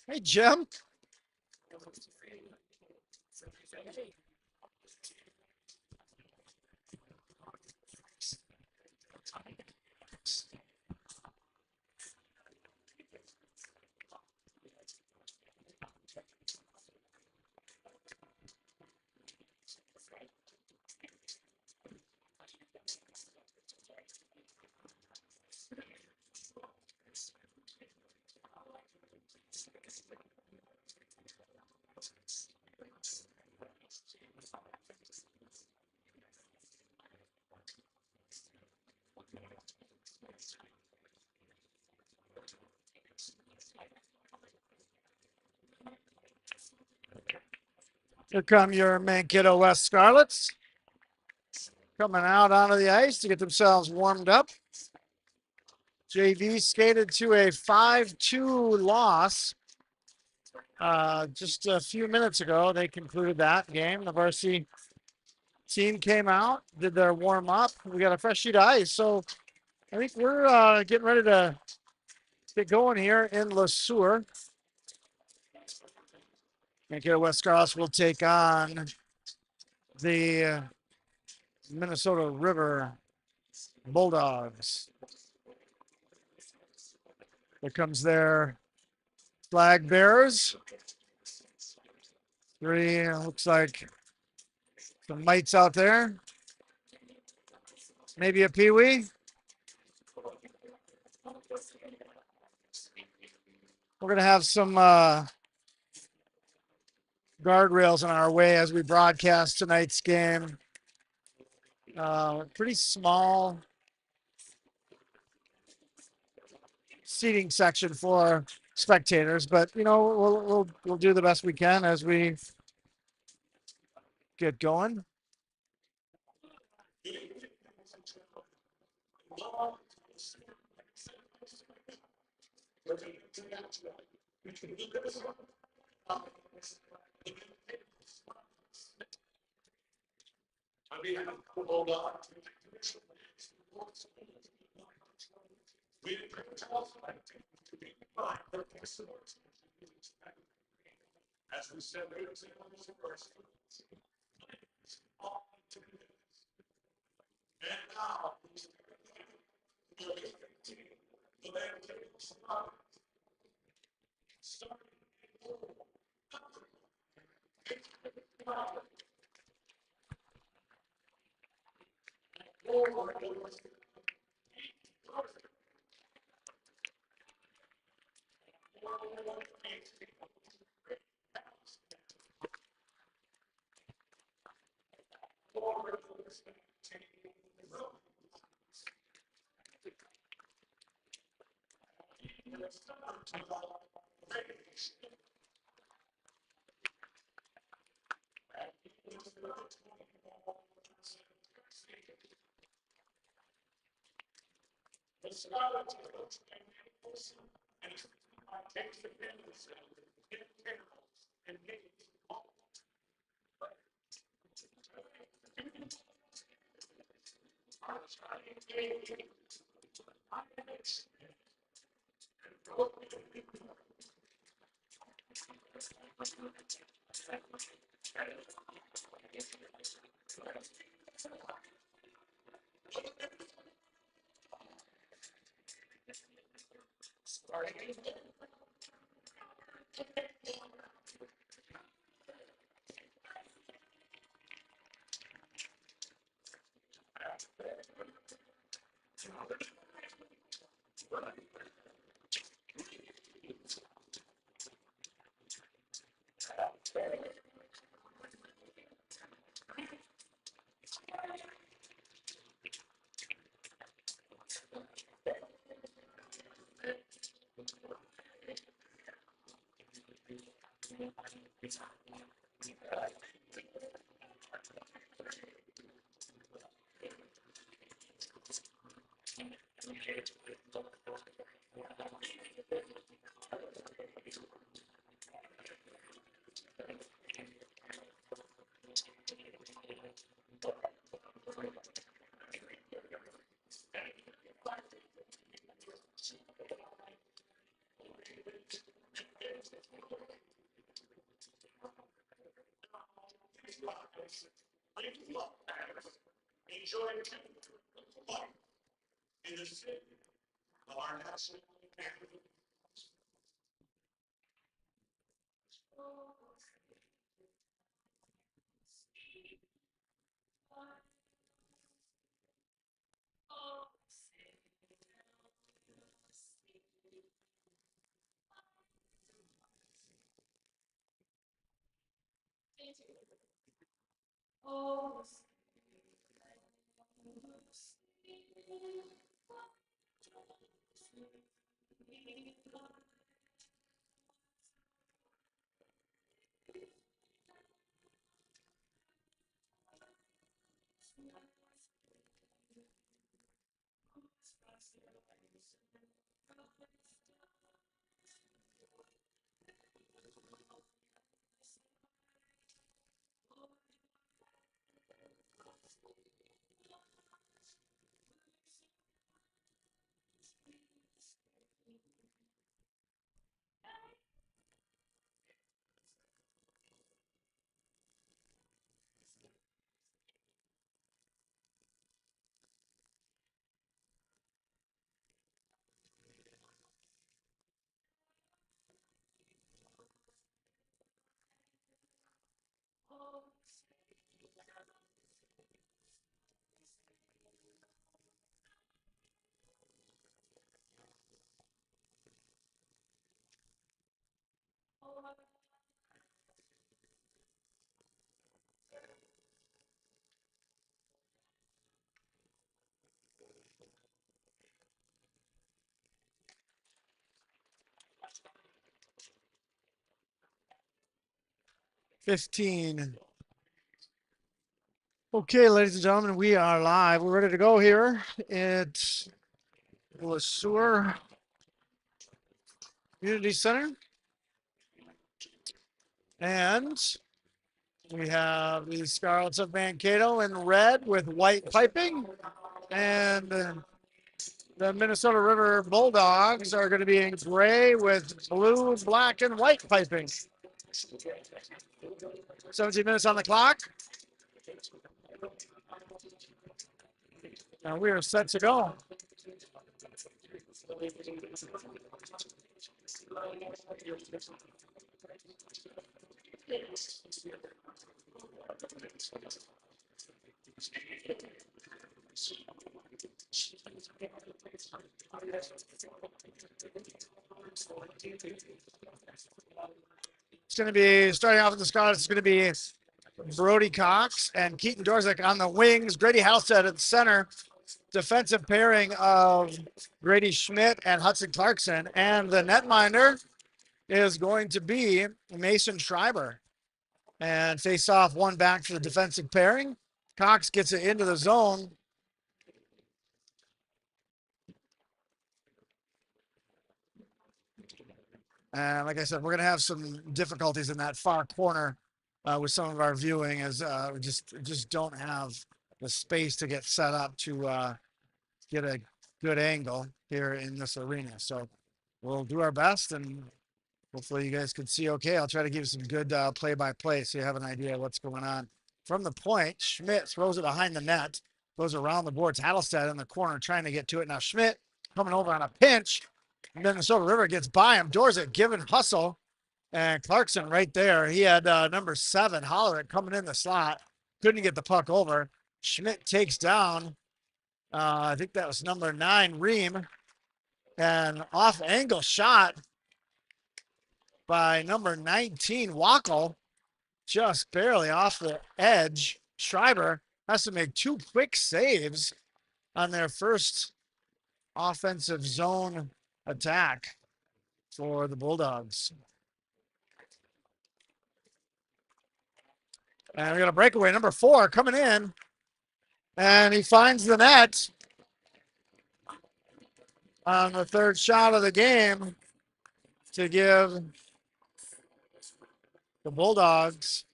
Hey, Jim. Here come your Mankato West Scarlets coming out onto the ice to get themselves warmed up. JV skated to a 5-2 loss just a few minutes ago. They concluded that game. The Varsity team came out, did their warm up. We got a fresh sheet of ice. So I think we're getting ready to get going here in Le Sueur. Mankato West Scarlets will take on the Minnesota River Bulldogs. There comes their flag bearers. Three, looks like some mites out there. Maybe a peewee. We're going to have some guardrails in our way as we broadcast tonight's game. Pretty small seating section for spectators, but you know we'll do the best we can as we get going. 15. Okay, ladies and gentlemen, we are live. We're ready to go here at LeSueur Community Center. And we have the Scarlets of Mankato in red with white piping. And the Minnesota River Bulldogs are going to be in gray with blue, black, and white piping. 17 minutes on the clock. Now we are set to go. It's going to be starting off with the Scarlets. It's going to be Brody Cox and Keaton Dorzik on the wings. Grady Halstead at the center. Defensive pairing of Grady Schmidt and Hudson Clarkson. And the netminder is going to be Mason Schreiber. And face off one back for the defensive pairing. Cox gets it into the zone. And like I said, we're going to have some difficulties in that far corner with some of our viewing, as we just don't have the space to get set up to get a good angle here in this arena. So we'll do our best, and hopefully you guys can see okay. I'll try to give you some good play-by-play so you have an idea of what's going on. From the point, Schmidt throws it behind the net, goes around the boards. Hattelstead in the corner trying to get to it. Now Schmidt coming over on a pinch. Minnesota River gets by him. Dorset giving hustle. And Clarkson right there. He had number 7, Hollerick, coming in the slot. Couldn't get the puck over. Schmidt takes down, I think that was number 9, Ream. And off angle shot by number 19, Wackel. Just barely off the edge. Schreiber has to make 2 quick saves on their first offensive zone attack for the Bulldogs. And we got a breakaway, number 4 coming in. And he finds the net on the third shot of the game to give the Bulldogs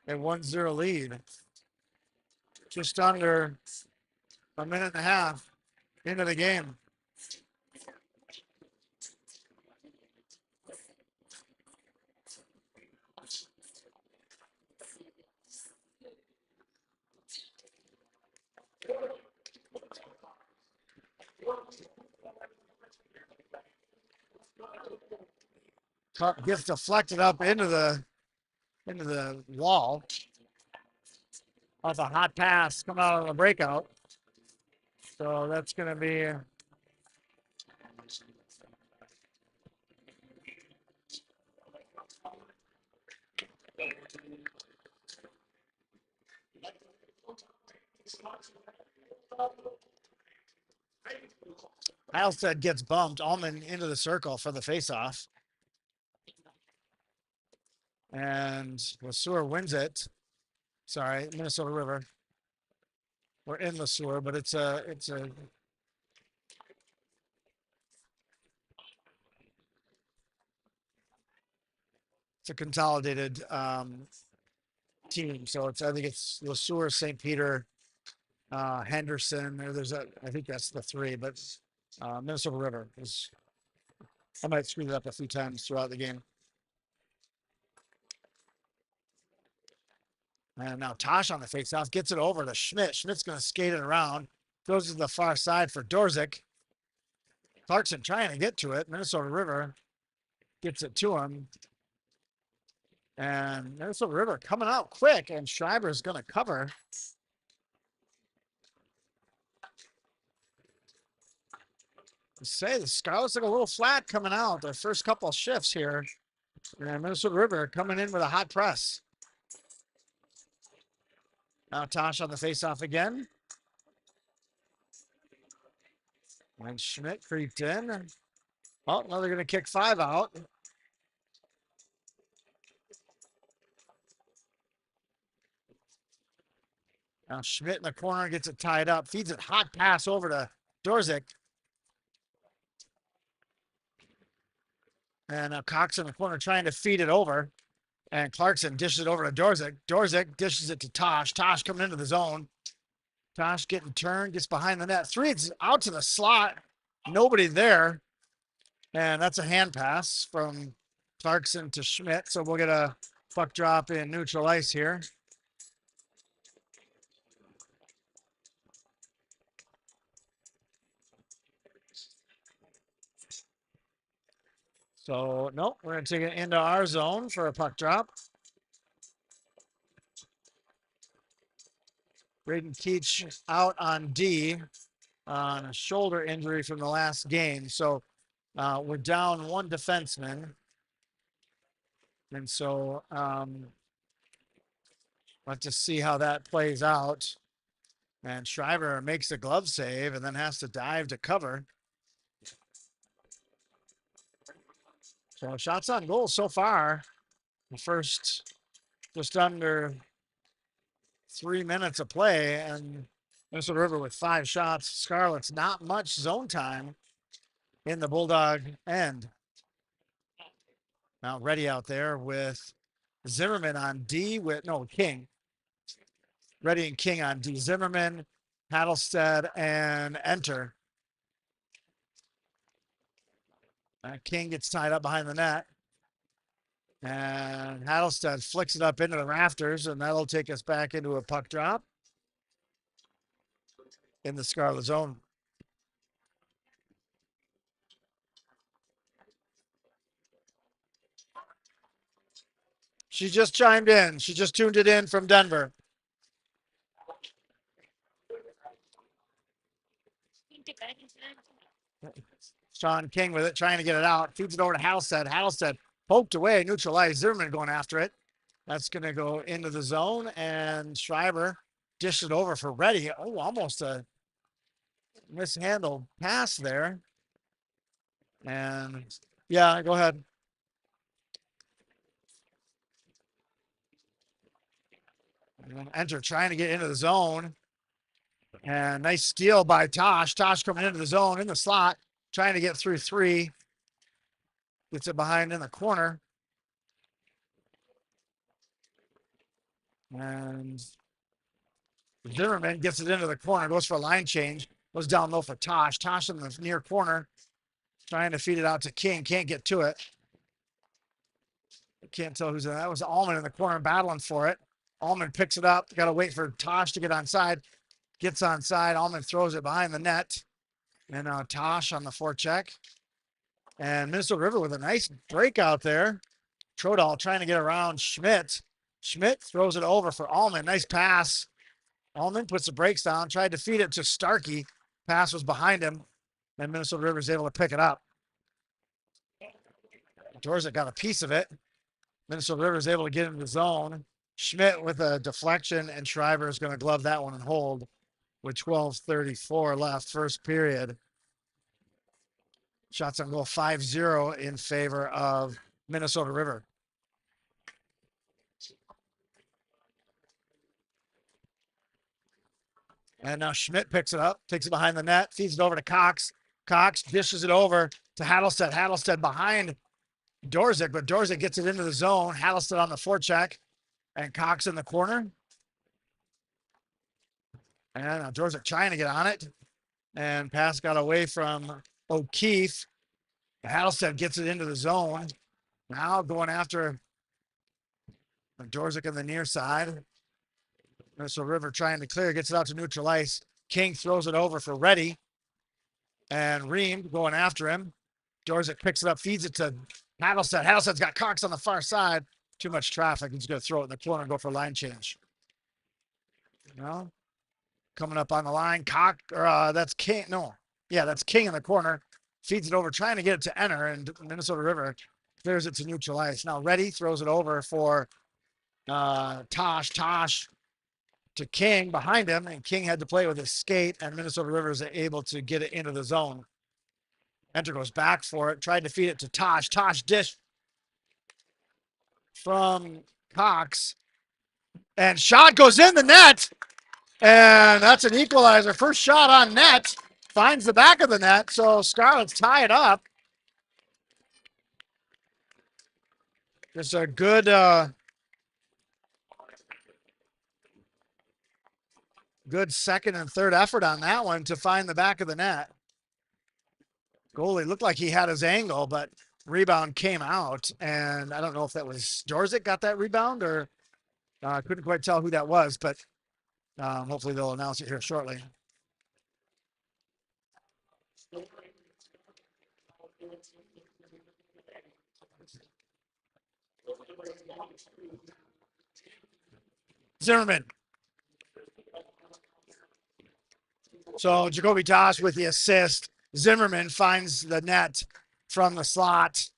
a 1-0 lead. Just under a minute and a half into the game. Cup gets deflected up into the wall. That's a hot pass coming out of the breakout. So that's going to be Heilstead gets bumped. Allman into the circle for the faceoff. And LeSueur wins it. Sorry, Minnesota River. We're in LeSueur, but it's a consolidated team. So I think it's LeSueur, St. Peter, Henderson. I think that's the three, but Minnesota River is. I might screw it up a few times throughout the game. And now Tosh on the faceoff gets it over to Schmidt. Schmidt's going to skate it around. Goes to the far side for Dorzik. Clarkson trying to get to it. Minnesota River gets it to him. And Minnesota River coming out quick, and Schreiber's going to cover. Say the Scarlets look a little flat coming out. Their first couple shifts here. And Minnesota River coming in with a hot press. Now Tosh on the faceoff again. And Schmidt creeped in. Oh, now they're going to kick 5 out. Now Schmidt in the corner gets it tied up. Feeds it hot pass over to Dorzik. And Cox in the corner trying to feed it over. And Clarkson dishes it over to Dorzik. Dorzik dishes it to Tosh. Tosh coming into the zone. Tosh getting turned, gets behind the net. 3, it's out to the slot. Nobody there. And that's a hand pass from Clarkson to Schmidt. So we'll get a puck drop in neutral ice here. So, nope, we're going to take it into our zone for a puck drop. Braden Keach out on D on a shoulder injury from the last game. So we're down 1 defenseman. And so let's just see how that plays out. And Schreiber makes a glove save and then has to dive to cover. So shots on goal so far. The first just under 3 minutes of play, and Minnesota River with 5 shots. Scarlets not much zone time in the Bulldog end. Now Ready out there with Zimmerman on D with King. Ready and King on D. Zimmerman, Hattlestead, and Enter. King gets tied up behind the net. And Hattlestead flicks it up into the rafters, and that'll take us back into a puck drop in the Scarlet zone. She just chimed in. She just tuned it in from Denver. Sean King with it, trying to get it out. Feeds it over to Hattlestead. Hattlestead poked away, neutralized. Zimmerman going after it. That's going to go into the zone, and Schreiber dished it over for Ready. Oh, almost a mishandled pass there. And yeah, go ahead. And Enter trying to get into the zone. And nice steal by Tosh. Tosh coming into the zone in the slot, trying to get through 3. Gets it behind in the corner. And Zimmerman gets it into the corner, goes for a line change, goes down low for Tosh. Tosh in the near corner, trying to feed it out to King. Can't get to it. Can't tell who's in that. Was Allman in the corner battling for it. Allman picks it up. Got to wait for Tosh to get onside. Gets onside. Allman throws it behind the net. And now Tosh on the forecheck. And Minnesota River with a nice breakout there. Trodal trying to get around Schmidt. Schmidt throws it over for Allman. Nice pass. Allman puts the brakes down, tried to feed it to Starkey. Pass was behind him, and Minnesota River is able to pick it up. Dorzik got a piece of it. Minnesota River is able to get into the zone. Schmidt with a deflection, and Schreiber is going to glove that one and hold with 12:34 left, first period. Shots on goal 5-0 in favor of Minnesota River. And now Schmidt picks it up, takes it behind the net, feeds it over to Cox. Cox dishes it over to Hattelstead. Hattelstead behind Dorzik, but Dorzik gets it into the zone. Hattelstead on the forecheck, and Cox in the corner. And now Dorzik trying to get on it, and pass got away from O'Keefe. Hattelstead gets it into the zone. Now going after Dorzik on the near side. Minnesota River trying to clear, gets it out to neutral ice. King throws it over for Reddy. And Ream going after him. Dorzik picks it up, feeds it to Hattelstead. Hattelstead's got Cox on the far side. Too much traffic. He's going to throw it in the corner and go for a line change. Well, coming up on the line, that's King. No, yeah, that's King in the corner. Feeds it over, trying to get it to enter, and Minnesota River clears it to neutral ice. Now Reddy throws it over for Tosh. Tosh to King behind him, and King had to play with his skate, and Minnesota River is able to get it into the zone. Enter goes back for it, tried to feed it to Tosh. Tosh dish from Cox, and shot goes in the net, and that's an equalizer. First shot on net, finds the back of the net, so Scarlets tie it up. Just a good good second and third effort on that one to find the back of the net. Goalie looked like he had his angle, but rebound came out, and I don't know if that was Dorzik got that rebound or couldn't quite tell who that was, but hopefully they'll announce it here shortly. Zimmerman. So Jacoby Tosh with the assist. Zimmerman finds the net from the slot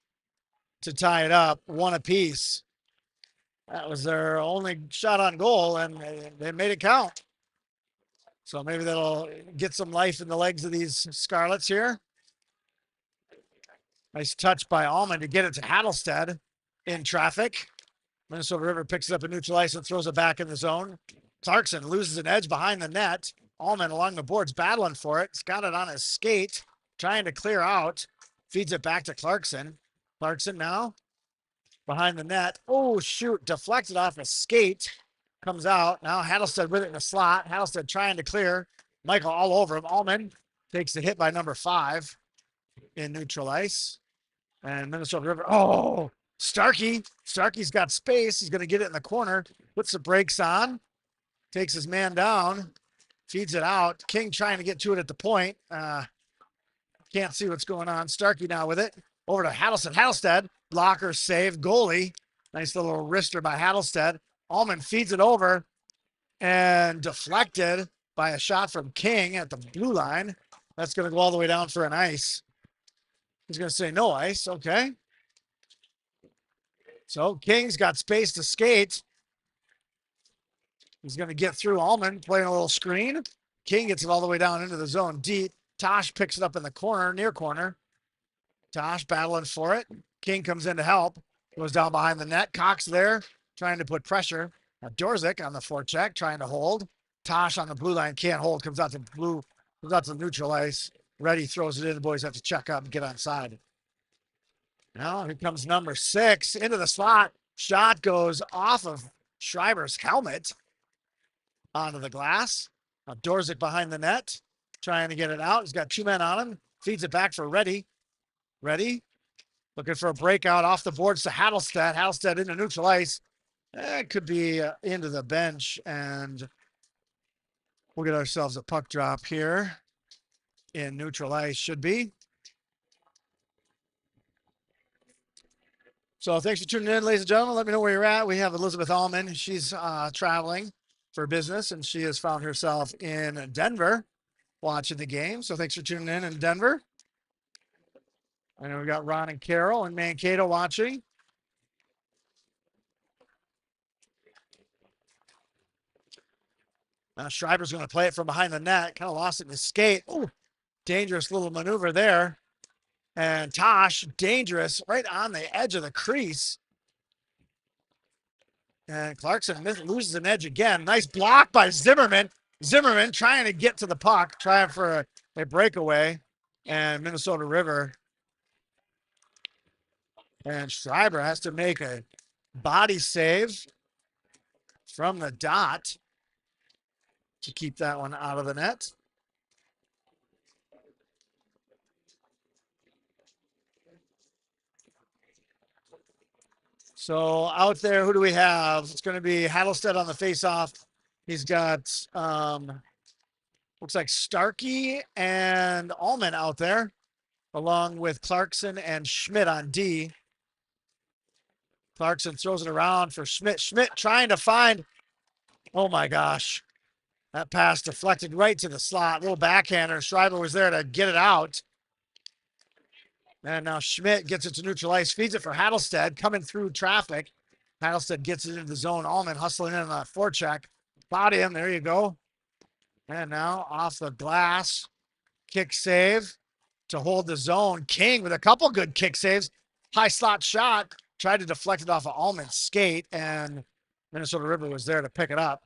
to tie it up, one apiece. That was their only shot on goal, and they made it count. So maybe that'll get some life in the legs of these Scarlets here. Nice touch by Allman to get it to Hattelstead in traffic. Minnesota River picks it up in neutral ice and throws it back in the zone. Clarkson loses an edge behind the net. Allman along the boards battling for it. He's got it on his skate, trying to clear out. Feeds it back to Clarkson. Clarkson now behind the net. Oh, shoot. Deflected off his skate. Comes out. Now Hattelstead with it in the slot. Hattelstead trying to clear. Michael all over him. Allman takes the hit by number 5 in neutral ice. And Minnesota River. Oh, Starkey. Starkey's got space. He's going to get it in the corner. Puts the brakes on. Takes his man down. Feeds it out. King trying to get to it at the point. Can't see what's going on. Starkey now with it. Over to Hattelstead. Hattelstead. Blocker save. Goalie. Nice little wrister by Hattelstead. Allman feeds it over and deflected by a shot from King at the blue line. That's going to go all the way down for an ice. He's going to say no ice. Okay. So King's got space to skate. He's going to get through Allman, playing a little screen. King gets it all the way down into the zone deep. Tosh picks it up in the corner, near corner. Tosh battling for it. King comes in to help. Goes down behind the net. Cox there, trying to put pressure. Now Dorzik on the forecheck, trying to hold. Tosh on the blue line, can't hold. Comes out to neutral ice. Reddy throws it in. The boys have to check up and get on side. Now here comes number 6 into the slot. Shot goes off of Schreiber's helmet onto the glass. Now Dorzik behind the net, trying to get it out. He's got 2 men on him. Feeds it back for Reddy. Reddy looking for a breakout off the boards to Hattelstead. Hattelstead into neutral ice. It could be into the bench, and we'll get ourselves a puck drop here. in neutral ice should be. So thanks for tuning in, ladies and gentlemen. Let me know where you're at. We have Elizabeth Allman. She's traveling for business, and she has found herself in Denver watching the game. So thanks for tuning in Denver. I know we got Ron and Carol and Mankato watching. Now Schreiber's going to play it from behind the net. Kind of lost it in his skate. Ooh, dangerous little maneuver there. And Tosh, dangerous, right on the edge of the crease. And Clarkson loses an edge again. Nice block by Zimmerman. Zimmerman trying to get to the puck, trying for a breakaway. And Minnesota River. And Schreiber has to make a body save from the dot to keep that one out of the net. So out there, who do we have? It's going to be Hattlestead on the faceoff. He's got, looks like Starkey and Allman out there, along with Clarkson and Schmidt on D. Clarkson throws it around for Schmidt. Schmidt trying to find, oh my gosh. That pass deflected right to the slot. Little backhander. Schreiber was there to get it out. And now Schmidt gets it to neutral ice, feeds it for Hattlestead, coming through traffic. Hattlestead gets it into the zone. Allman hustling in on that forecheck. Body him. There you go. And now off the glass. Kick save to hold the zone. King with a couple good kick saves. High slot shot. Tried to deflect it off of Allman's skate, and Minnesota River was there to pick it up.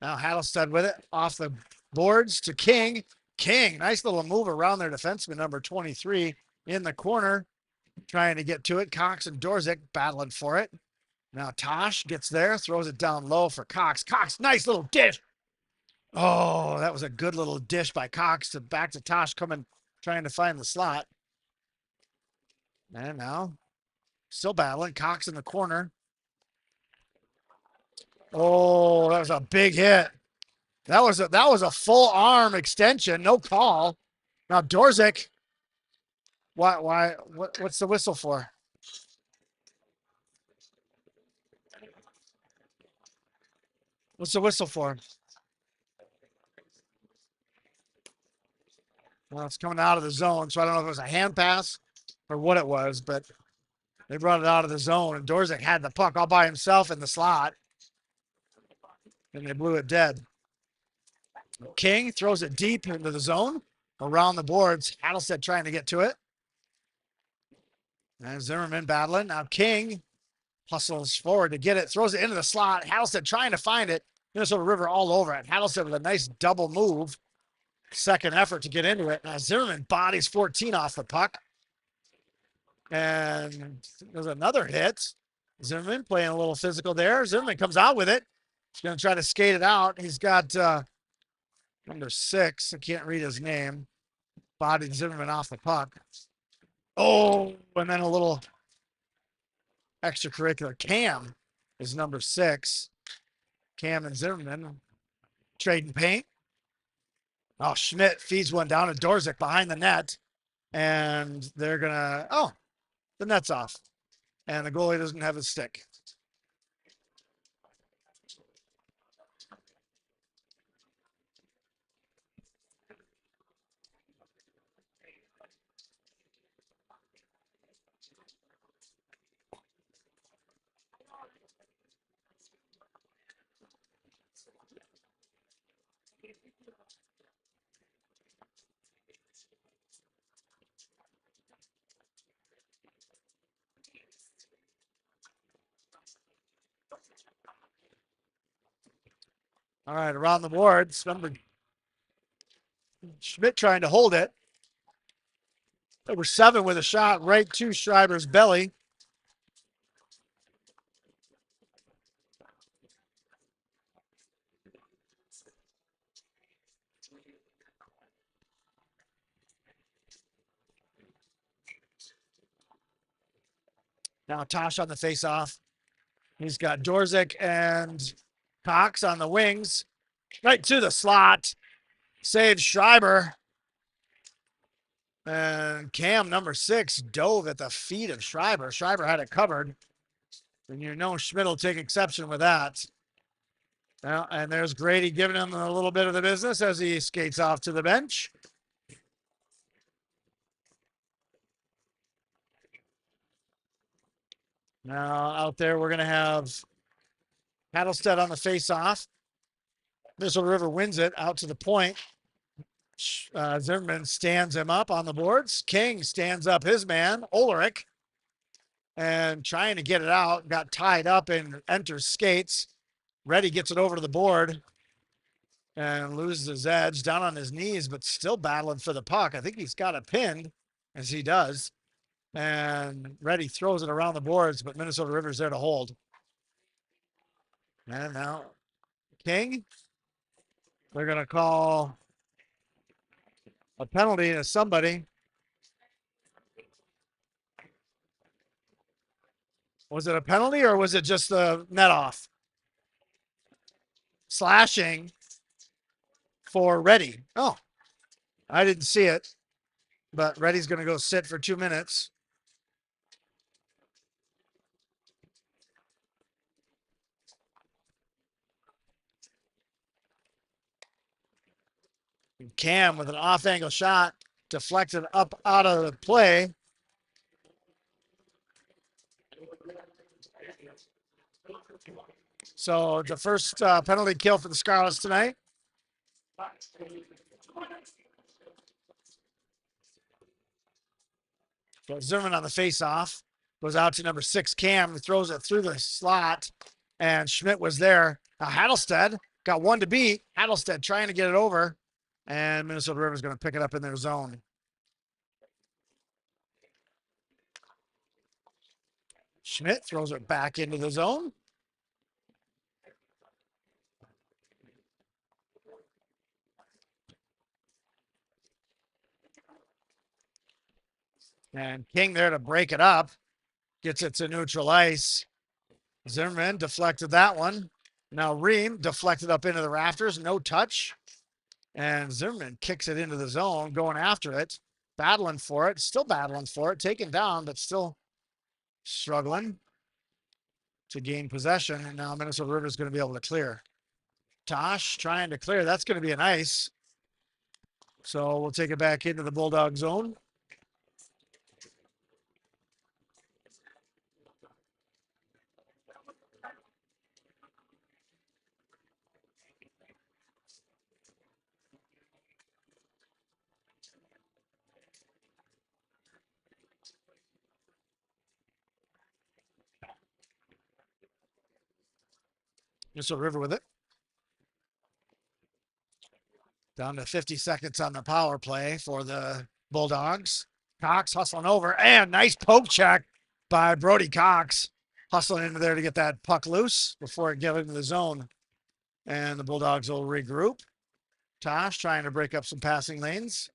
Now Hattlestead with it off the boards to King. King, nice little move around their defenseman, number 23, in the corner, trying to get to it. Cox and Dorzik battling for it. Now Tosh gets there, throws it down low for Cox. Cox, nice little dish. Oh, that was a good little dish by Cox to back to Tosh, coming, trying to find the slot. And now, still battling. Cox in the corner. Oh, that was a big hit. That was a full arm extension, no call. Now Dorzik, what's the whistle for? What's the whistle for? Well, it's coming out of the zone, so I don't know if it was a hand pass or what it was, but they brought it out of the zone, and Dorzik had the puck all by himself in the slot, and they blew it dead. King throws it deep into the zone, around the boards. Hattlestead trying to get to it. And Zimmerman battling. Now King hustles forward to get it, throws it into the slot. Hattlestead trying to find it. Minnesota River all over it. Hattlestead with a nice double move. Second effort to get into it. Now Zimmerman bodies 14 off the puck. And there's another hit. Zimmerman playing a little physical there. Zimmerman comes out with it. He's going to try to skate it out. He's got number 6. I can't read his name. Bodied Zimmerman off the puck. Oh, and then a little extracurricular. Cam is number 6. Cam and Zimmerman trading paint. Oh, Schmidt feeds one down to Dorzik behind the net. And they're going to, oh, the net's off. And the goalie doesn't have his stick. All right, around the boards. Number Schmidt trying to hold it. Number 7 with a shot right to Schreiber's belly. Now Tosh on the faceoff. He's got Dorzik and Cox on the wings. Right to the slot. Saved Schreiber. And Cam, number 6, dove at the feet of Schreiber. Schreiber had it covered. And you know Schmidt will take exception with that. Well, and there's Grady giving him a little bit of the business as he skates off to the bench. Now out there, we're going to have Paddlestead on the face-off. Minnesota River wins it out to the point. Zimmerman stands him up on the boards. King stands up his man, Ulrich, and trying to get it out. Got tied up and enters skates. Reddy gets it over to the board and loses his edge, down on his knees, but still battling for the puck. I think he's got it pinned, as he does. And Reddy throws it around the boards, but Minnesota River's there to hold. And now King, they're going to call a penalty to somebody. Was it a penalty or was it just the net off? Slashing for Reddy. Oh, I didn't see it, but Reddy's going to go sit for 2 minutes. Cam with an off-angle shot, deflected up out of the play. So the first penalty kill for the Scarlets tonight. So Zimmerman on the face-off goes out to number 6, Cam, who throws it through the slot, and Schmidt was there. Now Hattelstead got one to beat. Hattelstead trying to get it over, and Minnesota River is going to pick it up in their zone. Schmidt throws it back into the zone. And King there to break it up. Gets it to neutral ice. Zimmerman deflected that one. Now Ream deflected up into the rafters. No touch. And Zimmerman kicks it into the zone, going after it. Battling for it. Still battling for it. Taken down, but still struggling to gain possession. And now Minnesota River is going to be able to clear. Tosh trying to clear. That's going to be an ice. So we'll take it back into the Bulldog zone. Minnesota River with it. Down to 50 seconds on the power play for the Bulldogs. Cox hustling over, and nice poke check by Brody Cox. Hustling into there to get that puck loose before it gets into the zone. And the Bulldogs will regroup. Tosh trying to break up some passing lanes.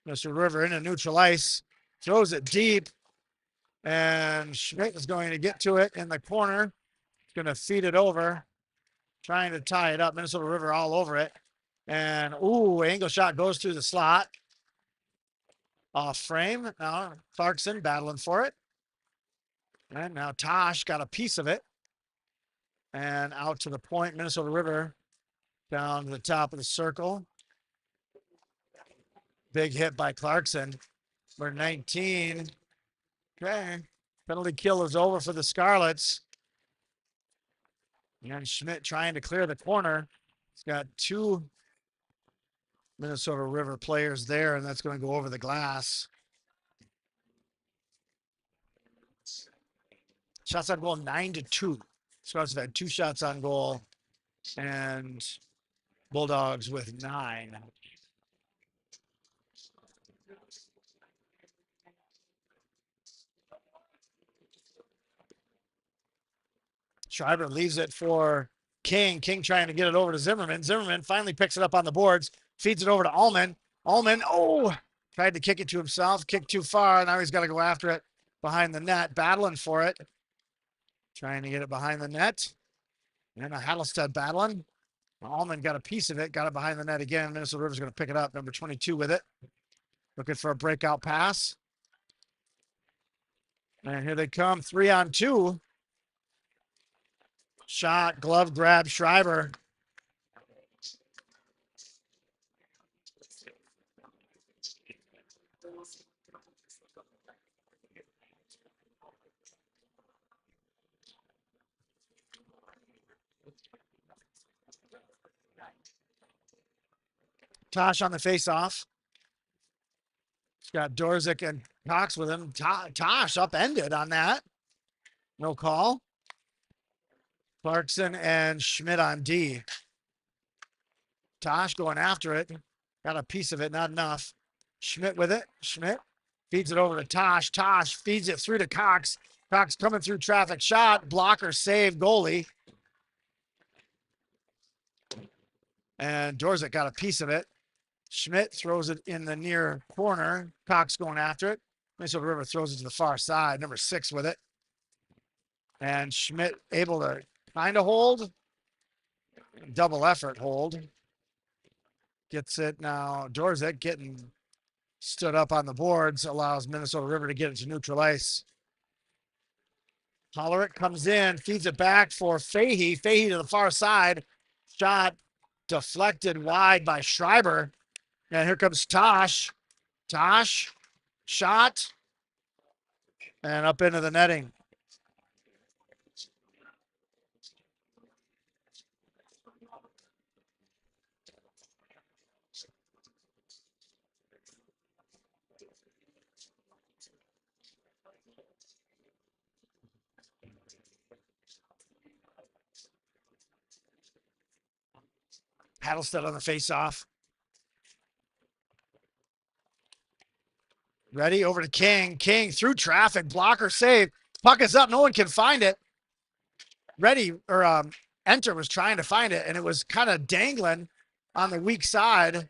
Mr. River into neutral ice. Throws it deep. And Schmidt is going to get to it in the corner. He's going to feed it over. Trying to tie it up. Minnesota River all over it. And, ooh, angle shot goes through the slot. Off frame. Now Clarkson battling for it. And now Tosh got a piece of it. And out to the point. Minnesota River down to the top of the circle. Big hit by Clarkson. We're 19. Okay. Penalty kill is over for the Scarlets. And Schmidt trying to clear the corner. He's got 2 Minnesota River players there, and that's going to go over the glass. Shots on goal 9-2. Scarlets have had 2 shots on goal, and Bulldogs with 9. Schreiber leaves it for King. King trying to get it over to Zimmerman. Zimmerman finally picks it up on the boards, feeds it over to Allman. Allman, oh, tried to kick it to himself, kicked too far. Now he's got to go after it behind the net, battling for it. Trying to get it behind the net. And Hattlestead battling. Allman got a piece of it, got it behind the net again. Minnesota River's going to pick it up. Number 22 with it. Looking for a breakout pass. And here they come, 3-on-2. Shot, glove grab, Schreiber. Tosh on the face-off. He's got Dorzik and Cox with him. Tosh upended on that. No call. Clarkson and Schmidt on D. Tosh going after it. Got a piece of it, not enough. Schmidt with it. Schmidt feeds it over to Tosh. Tosh feeds it through to Cox. Cox coming through traffic. Shot. Blocker save. Goalie. And Dorzik got a piece of it. Schmidt throws it in the near corner. Cox going after it. Minnesota River throws it to the far side. Number 6 with it. And Schmidt able to kind of hold. Double effort hold. Gets it now. Dorzik getting stood up on the boards. Allows Minnesota River to get it to neutral ice. Hollerick comes in. Feeds it back for Fahey. Fahey to the far side. Shot deflected wide by Schreiber. And here comes Tosh. Tosh. Shot. And up into the netting. Hattlestead on the face-off. Ready over to King. King through traffic. Blocker save. Puck is up. No one can find it. Ready or Enter was trying to find it, and it was kind of dangling on the weak side.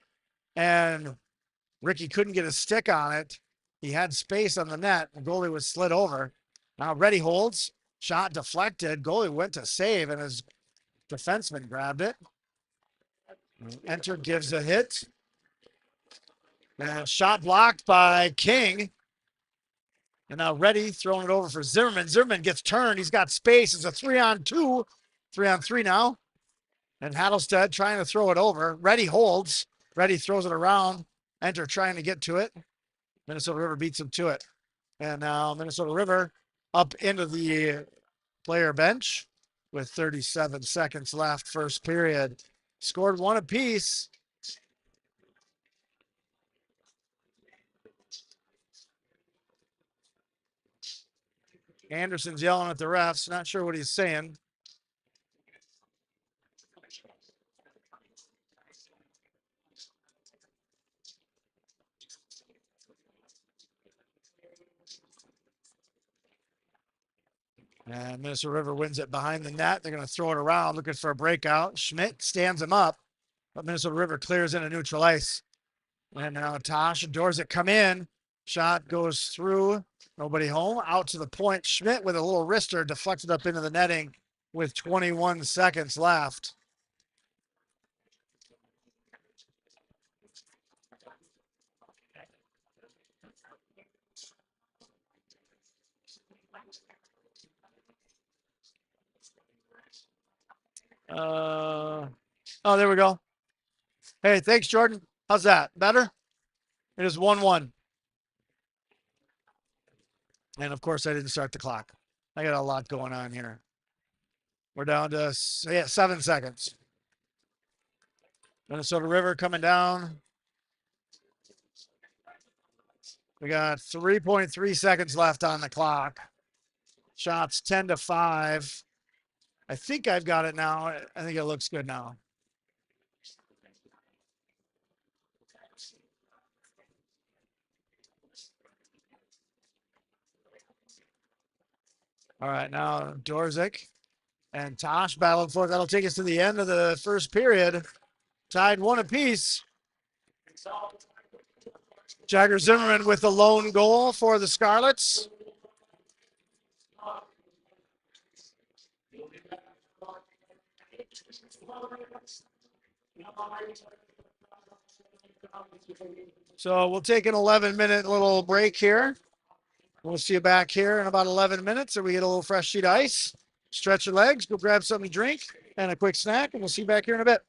And Ricky couldn't get a stick on it. He had space on the net. The goalie was slid over. Now Ready holds. Shot deflected. Goalie went to save, and his defenseman grabbed it. Enter gives a hit. And shot blocked by King. And now Ready throwing it over for Zimmerman. Zimmerman gets turned. He's got space. It's a 3-on-2. 3-on-3 now. And Hattlestead trying to throw it over. Ready holds. Ready throws it around. Enter trying to get to it. Minnesota River beats him to it. And now Minnesota River up into the player bench with 37 seconds left. First period. Scored one apiece. Anderson's yelling at the refs. Not sure what he's saying. And Minnesota River wins it behind the net. They're going to throw it around, looking for a breakout. Schmidt stands him up, but Minnesota River clears into neutral ice. And now Tosh and Dorzik come in. Shot goes through. Nobody home. Out to the point. Schmidt with a little wrister deflected up into the netting with 21 seconds left. Oh, there we go. Hey, thanks, Jordan. How's that? Better? It is 1-1. And of course, I didn't start the clock. I got a lot going on here. We're down to 7 seconds. Minnesota River coming down. We got 3.3 seconds left on the clock. Shots 10-5. I think I've got it now. I think it looks good now. All right, now Dorzik and Tosh battling for it. That'll take us to the end of the first period. Tied 1 apiece. Jagger Zimmerman with the lone goal for the Scarlets. So we'll take an 11-minute little break here. We'll see you back here in about 11 minutes, or we get a little fresh sheet of ice. Stretch your legs, go grab something to drink and a quick snack, and we'll see you back here in a bit.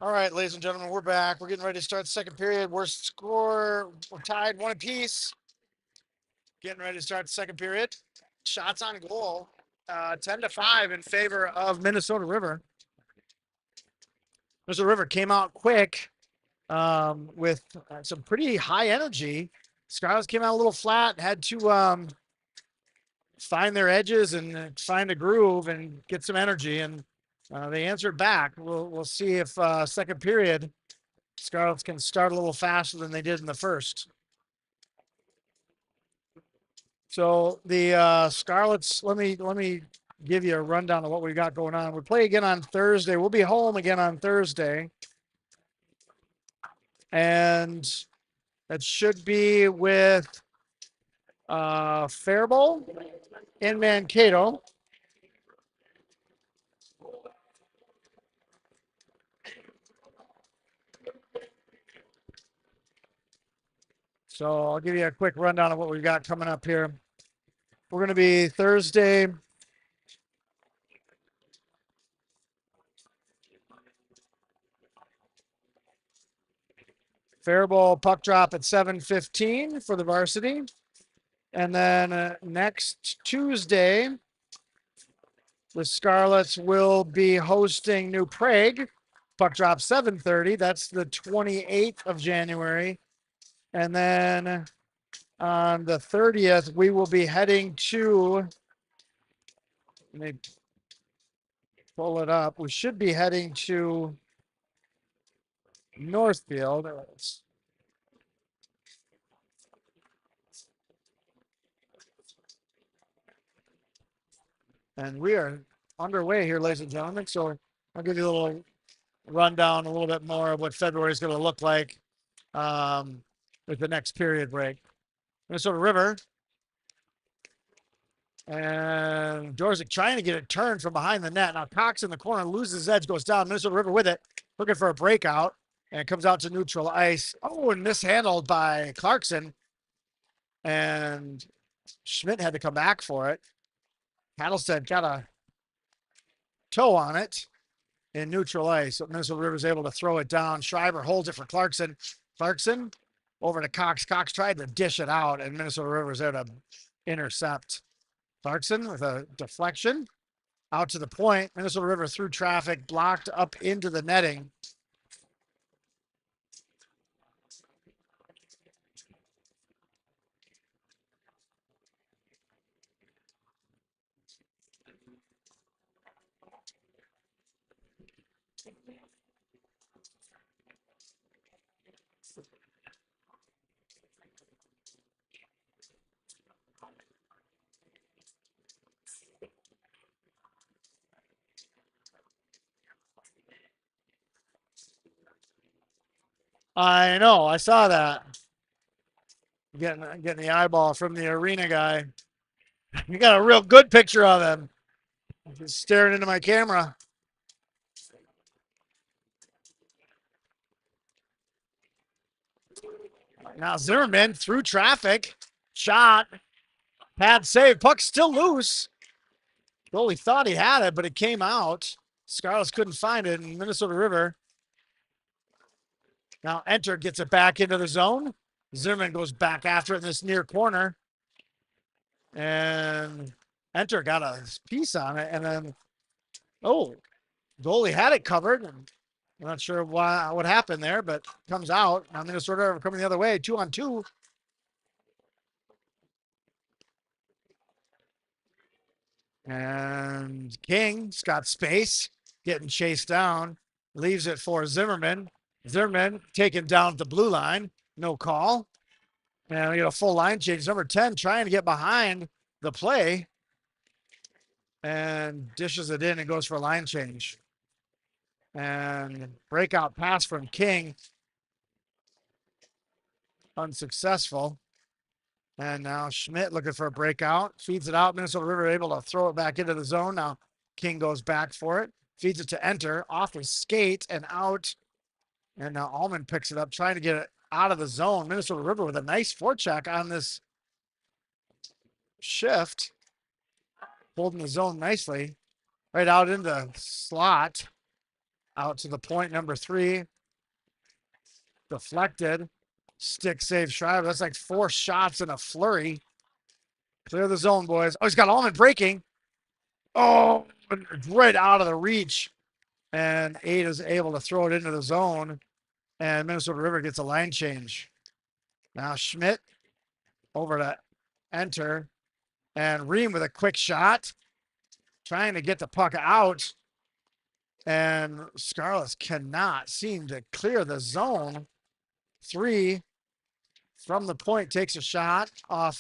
All right, ladies and gentlemen, we're back. We're getting ready to start the second period. We're tied one apiece. Getting ready to start the second period. Shots on goal, 10-5 in favor of Minnesota River. Minnesota River came out quick with some pretty high energy. Scarlets came out a little flat, had to find their edges and find a groove and get some energy, and they answered back. We'll see if second period Scarlets can start a little faster than they did in the first. So the Scarlets, let me give you a rundown of what we got going on. We play again on Thursday. We'll be home again on Thursday. And that should be with Faribault in Mankato. So I'll give you a quick rundown of what we've got coming up here. We're going to be Thursday. Faribault puck drop at 7:15 for the varsity. And then next Tuesday, the Scarlets will be hosting New Prague. Puck drop 7:30. That's the 28th of January. And then on the 30th, we will be heading to, let me pull it up. We should be heading to Northfield. And we are underway here, ladies and gentlemen. So I'll give you a little rundown, a little bit more of what February is going to look like with the next period break. Minnesota River. And Dorzik trying to get it turned from behind the net. Now Cox in the corner loses his edge, goes down. Minnesota River with it, looking for a breakout, and it comes out to neutral ice. Oh, and mishandled by Clarkson. And Schmidt had to come back for it. Paddlestead got a toe on it in neutral ice. So Minnesota River is able to throw it down. Schreiber holds it for Clarkson. Clarkson over to Cox. Cox tried to dish it out, and Minnesota River is there to intercept. Clarkson with a deflection out to the point. Minnesota River through traffic, blocked up into the netting. I know. I saw that. Getting the eyeball from the arena guy. You got a real good picture of him. He's staring into my camera. Now Zimmerman through traffic. Shot. Pad save. Puck still loose. Goalie thought he had it, but it came out. Scarlets couldn't find it in Minnesota River. Now Enter gets it back into the zone. Zimmerman goes back after it in this near corner. And Enter got a piece on it. And then, oh, goalie had it covered. And I'm not sure what happened there, but comes out. Now Minnesota coming the other way, 2-on-2. And King's got space, getting chased down, leaves it for Zimmerman. Zimmerman taken down at the blue line, no call. And we get a full line change. Number 10 trying to get behind the play and dishes it in and goes for a line change. And breakout pass from King. Unsuccessful. And now Schmidt looking for a breakout. Feeds it out. Minnesota River able to throw it back into the zone. Now King goes back for it. Feeds it to Enter. Off his skate and out. And now Allman picks it up, trying to get it out of the zone. Minnesota River with a nice forecheck on this shift. Holding the zone nicely. Right out in the slot. Out to the point, number 3. Deflected. Stick save Schreiber. That's like 4 shots in a flurry. Clear the zone, boys. Oh, he's got Allman breaking. Oh, right out of the reach. And 8 is able to throw it into the zone. And Minnesota River gets a line change. Now Schmidt over to enter. And Ream with a quick shot. Trying to get the puck out. And Scarlets cannot seem to clear the zone. 3 from the point takes a shot, off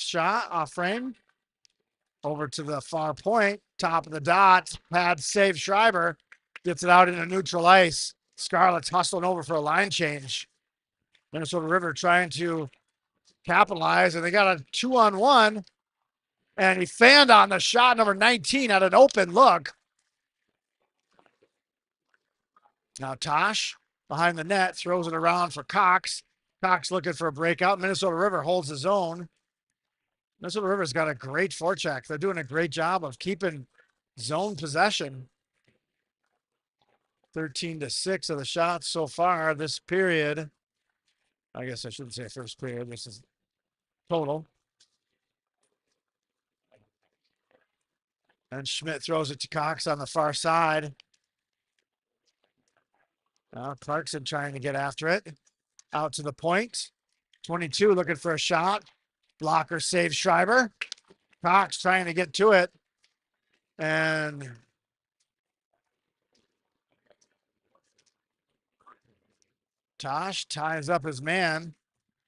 frame. Over to the far point, top of the dot, pad save Schreiber, gets it out into neutral ice. Scarlet's hustling over for a line change. Minnesota River trying to capitalize, and they got a 2-on-1, and he fanned on the shot, number 19, at an open look. Now Tosh behind the net throws it around for Cox. Cox looking for a breakout. Minnesota River holds his own. Minnesota River's got a great forecheck. They're doing a great job of keeping zone possession. 13-6 of the shots so far this period. I guess I shouldn't say first period. This is total. And Schmidt throws it to Cox on the far side. Now Clarkson trying to get after it. Out to the point. 22 looking for a shot. Blocker saves Schreiber. Cox trying to get to it. And Tosh ties up his man.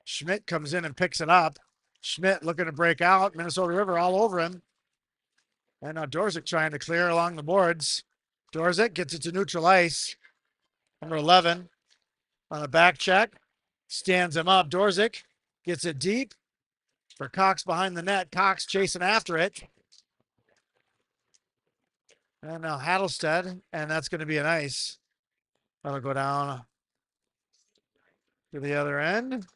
Schmidt comes in and picks it up. Schmidt looking to break out. Minnesota River all over him. And now Dorzik trying to clear along the boards. Dorzik gets it to neutral ice. Number 11 on a back check. Stands him up. Dorzik gets it deep for Cox behind the net. Cox chasing after it. And now Hattlestead. And that's going to be an ice. That'll go down to the other end.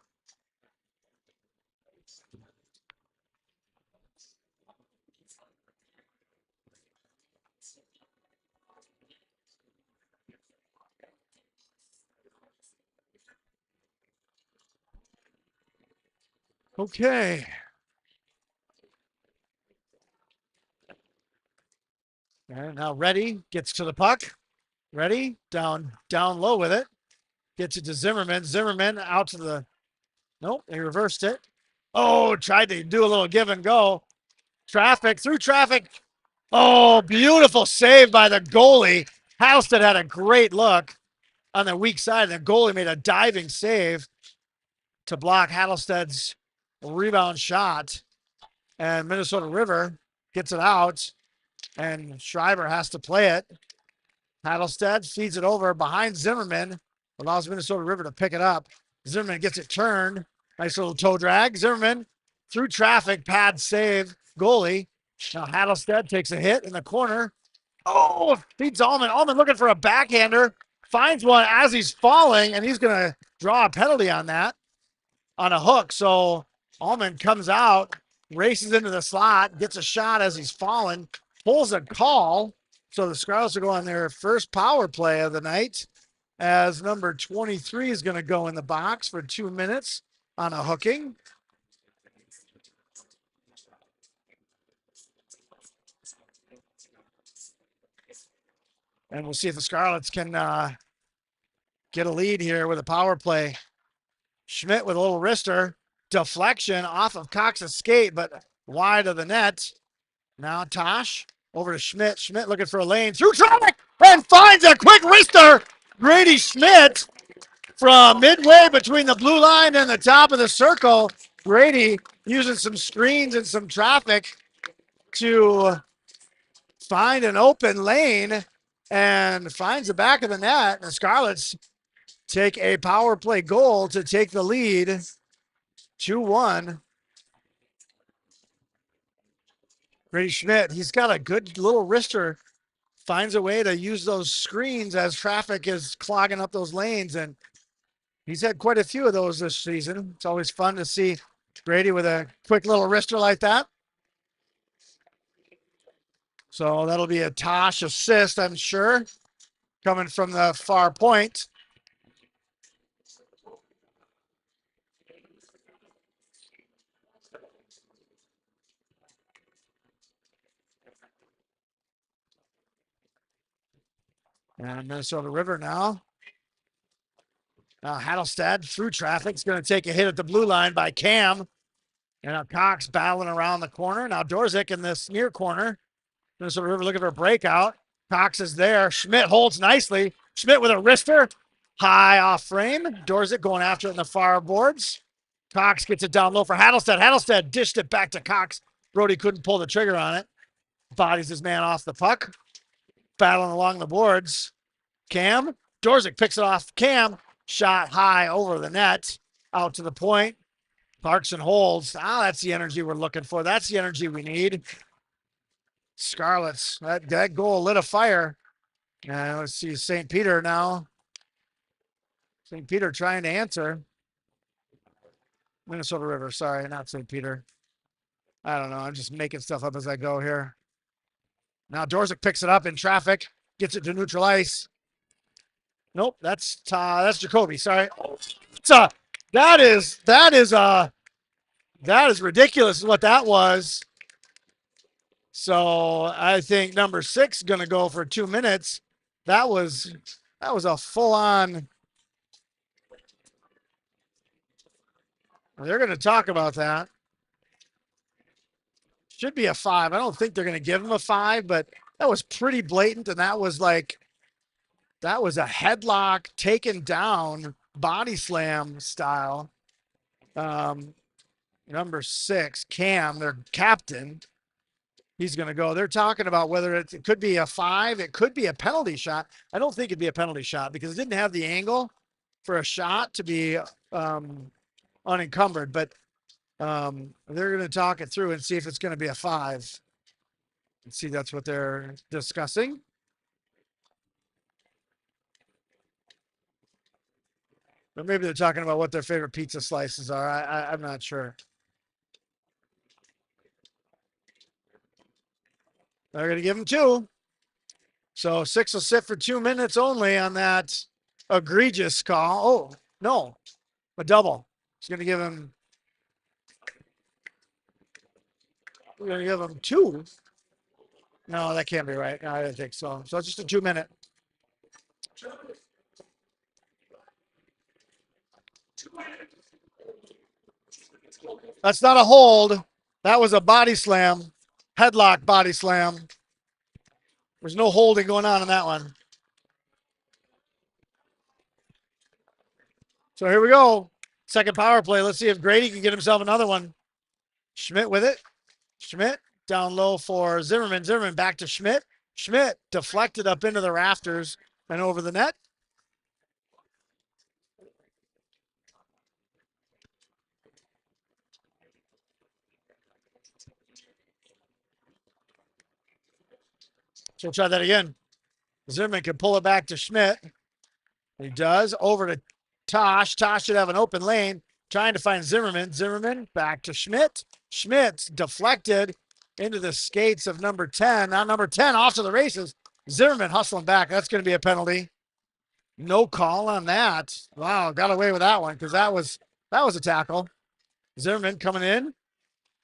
Okay. And now Reddy gets to the puck. Reddy down low with it. Gets it to Zimmerman. Zimmerman out to the, nope, he reversed it. Oh, tried to do a little give and go. Through traffic. Oh, beautiful save by the goalie. Halstead had a great look on the weak side, and the goalie made a diving save to block Hattlestead's rebound shot. And Minnesota River gets it out, and Schreiber has to play it. Hattlestead feeds it over behind Zimmerman, allows Minnesota River to pick it up. Zimmerman gets it turned. Nice little toe drag. Zimmerman through traffic, pad save, goalie. Now Hattlestead takes a hit in the corner. Oh, feeds Allman. Allman looking for a backhander. Finds one as he's falling, and he's going to draw a penalty on that, on a hook. So Allman comes out, races into the slot, gets a shot as he's falling, pulls a call. So the Scarlets are going their first power play of the night, as number 23 is going to go in the box for 2 minutes on a hooking. And we'll see if the Scarlets can get a lead here with a power play. Schmidt with a little wrister. Deflection off of Cox's skate, but wide of the net. Now Tosh over to Schmidt. Schmidt looking for a lane through traffic and finds a quick wrister. Grady Schmidt from midway between the blue line and the top of the circle. Grady using some screens and some traffic to find an open lane and finds the back of the net. And the Scarlets take a power play goal to take the lead 2-1. Grady Schmidt, he's got a good little wrister, finds a way to use those screens as traffic is clogging up those lanes. And he's had quite a few of those this season. It's always fun to see Grady with a quick little wrister like that. So that'll be a Tosh assist, I'm sure. coming from the far point. And Minnesota River now. Now Hattlestead through traffic is going to take a hit at the blue line by Cam. And now Cox battling around the corner. Now Dorzik in this near corner. Minnesota River looking for a breakout. Cox is there. Schmidt holds nicely. Schmidt with a wrister. High off frame. Dorzik going after it in the far boards. Cox gets it down low for Hattlestead. Hattlestead dished it back to Cox. Brody couldn't pull the trigger on it. Bodies his man off the puck. Battling along the boards. Cam. Dorzik picks it off. Cam. Shot high over the net. Out to the point. Clarkson holds. That's the energy we're looking for. That's the energy we need. Scarlets. That goal lit a fire. And let's see St. Peter now. St. Peter trying to answer. Minnesota River. Sorry, not St. Peter. I don't know. I'm just making stuff up as I go here. Now Dorzik picks it up in traffic. Gets it to neutral ice. Nope, that's Jacoby. Sorry. That is ridiculous is what that was. So I think number 6 is going to go for 2 minutes. That was a full on. They're going to talk about that. Should be a 5. I don't think they're going to give him a 5, but that was pretty blatant. And that was a headlock taken down body slam style. Number 6, Cam, their captain, he's going to go. They're talking about whether it could be a 5. It could be a penalty shot. I don't think it'd be a penalty shot because it didn't have the angle for a shot to be unencumbered. But they're going to talk it through and see if it's going to be a 5. And see, that's what they're discussing. Or maybe they're talking about what their favorite pizza slices are. I'm not sure. They're going to give him 2. So 6 will sit for 2 minutes only on that egregious call. Oh, no, a double. He's going to give him. We're going to give him 2. No, that can't be right. No, I didn't think so. So it's just a 2 minute. That's not a hold. That was a body slam, headlock body slam. There's no holding going on in that one. So here we go. Second power play. Let's see if Grady can get himself another one. Schmidt with it. Schmidt down low for Zimmerman. Zimmerman back to Schmidt. Schmidt deflected up into the rafters and over the net. So we'll try that again. Zimmerman can pull it back to Schmidt. He does. Over to Tosh. Tosh should have an open lane. Trying to find Zimmerman. Zimmerman back to Schmidt. Schmidt deflected into the skates of number 10. Now number 10 off to the races. Zimmerman hustling back. That's going to be a penalty. No call on that. Wow, got away with that one because that was a tackle. Zimmerman coming in.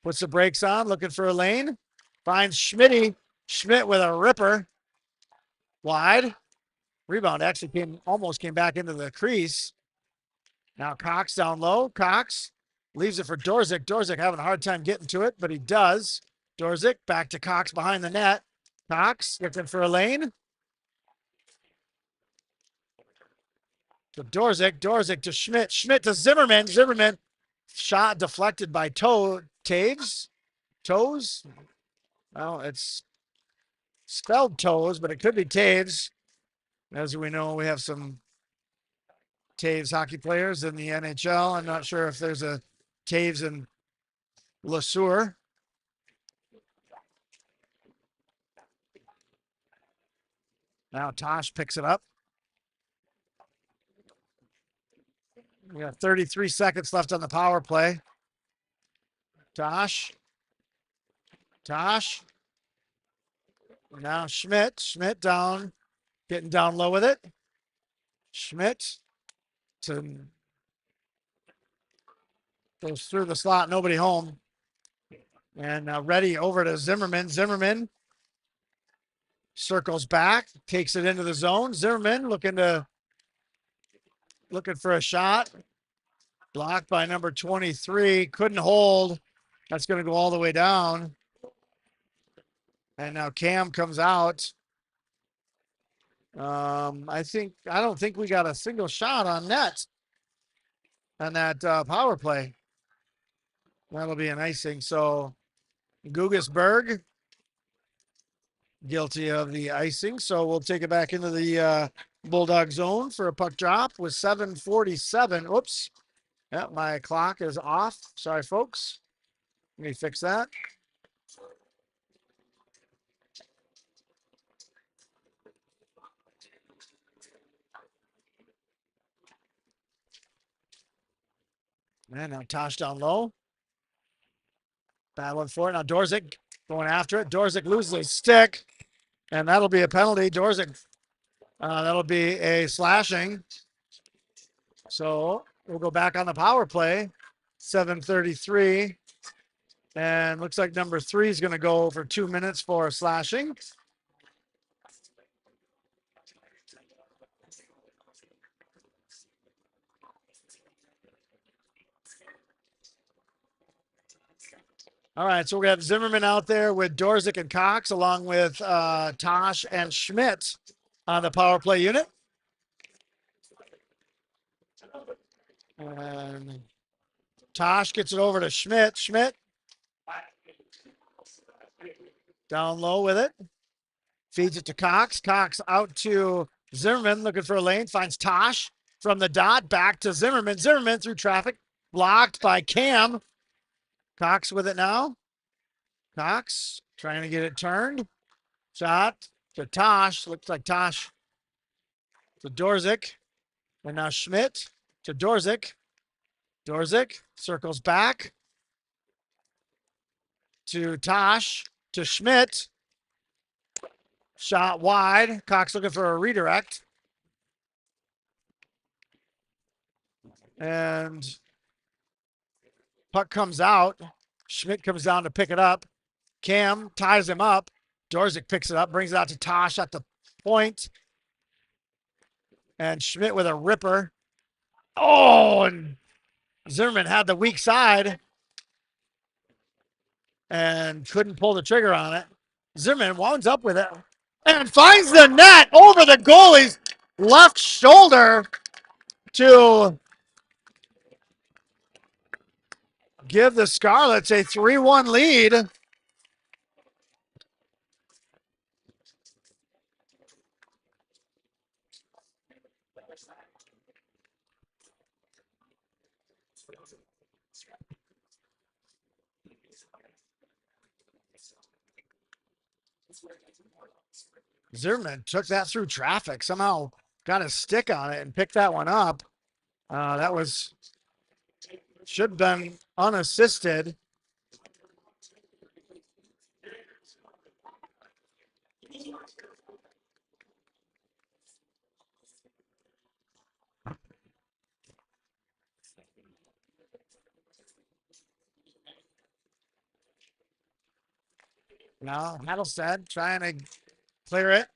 Puts the brakes on, looking for a lane. Finds Schmitty. Schmidt with a ripper. Wide. Rebound actually almost came back into the crease. Now Cox down low. Cox leaves it for Dorzik. Dorzik having a hard time getting to it, but he does. Dorzik back to Cox behind the net. Cox looking for a lane. To Dorzik. Dorzik to Schmidt. Schmidt to Zimmerman. Zimmerman shot deflected by Taves. Toes. Well, it's spelled Toes, but it could be Taves. As we know, we have some Taves hockey players in the NHL. I'm not sure if there's a Taves in LeSueur. Now Tosh picks it up. We got 33 seconds left on the power play. Tosh. Tosh. Now Schmidt. Schmidt down Getting down low with it. Schmidt to goes through the slot, nobody home. And ready over to Zimmerman. Zimmerman circles back, takes it into the zone. Zimmerman looking for a shot. Blocked by number 23. Couldn't hold. That's going to go all the way down. And now Cam comes out. I don't think we got a single shot on net on that power play. That'll be an icing. So Gugasberg guilty of the icing. So we'll take it back into the Bulldog zone for a puck drop with 7:47. Oops. Yeah, my clock is off. Sorry, folks. Let me fix that. And now Tosh down low. Battling for it. Now Dorzik going after it. Dorzik loses his stick. And that'll be a penalty. Dorzik, that'll be a slashing. So we'll go back on the power play. 7:33. And looks like number 3 is going to go for 2 minutes for slashing. All right, so we have Zimmerman out there with Dorzik and Cox, along with Tosh and Schmidt on the power play unit. And Tosh gets it over to Schmidt. Schmidt down low with it. Feeds it to Cox. Cox out to Zimmerman, looking for a lane. Finds Tosh from the dot. Back to Zimmerman. Zimmerman through traffic. Blocked by Cam. Cox with it now. Cox trying to get it turned. Shot to Tosh. Looks like Tosh to Dorzik. And now Schmidt to Dorzik. Dorzik circles back to Tosh to Schmidt. Shot wide. Cox looking for a redirect. And puck comes out. Schmidt comes down to pick it up. Cam ties him up. Dorzik picks it up, brings it out to Tosh at the point. And Schmidt with a ripper. Oh, and Zimmerman had the weak side and couldn't pull the trigger on it. Zimmerman winds up with it and finds the net over the goalie's left shoulder to give the Scarlets a 3-1 lead. Zimmerman took that through traffic, somehow got a stick on it and picked that one up. That should have been unassisted. Now Hattlestead trying to clear it,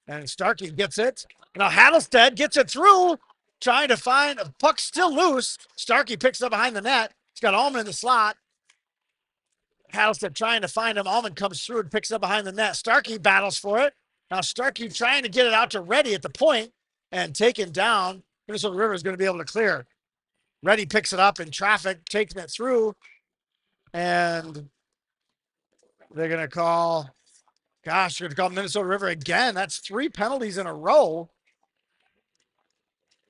and Starkey gets it. Now Hattlestead gets it through, trying to find a puck still loose. Starkey picks it up behind the net. He's got Allman in the slot. Hattlestead trying to find him. Allman comes through and picks it up behind the net. Starkey battles for it. Now Starkey trying to get it out to Reddy at the point and taken down. Minnesota River is going to be able to clear. Reddy picks it up in traffic, taking it through, and they're going to call, gosh, they're going to call Minnesota River again. That's 3 penalties in a row.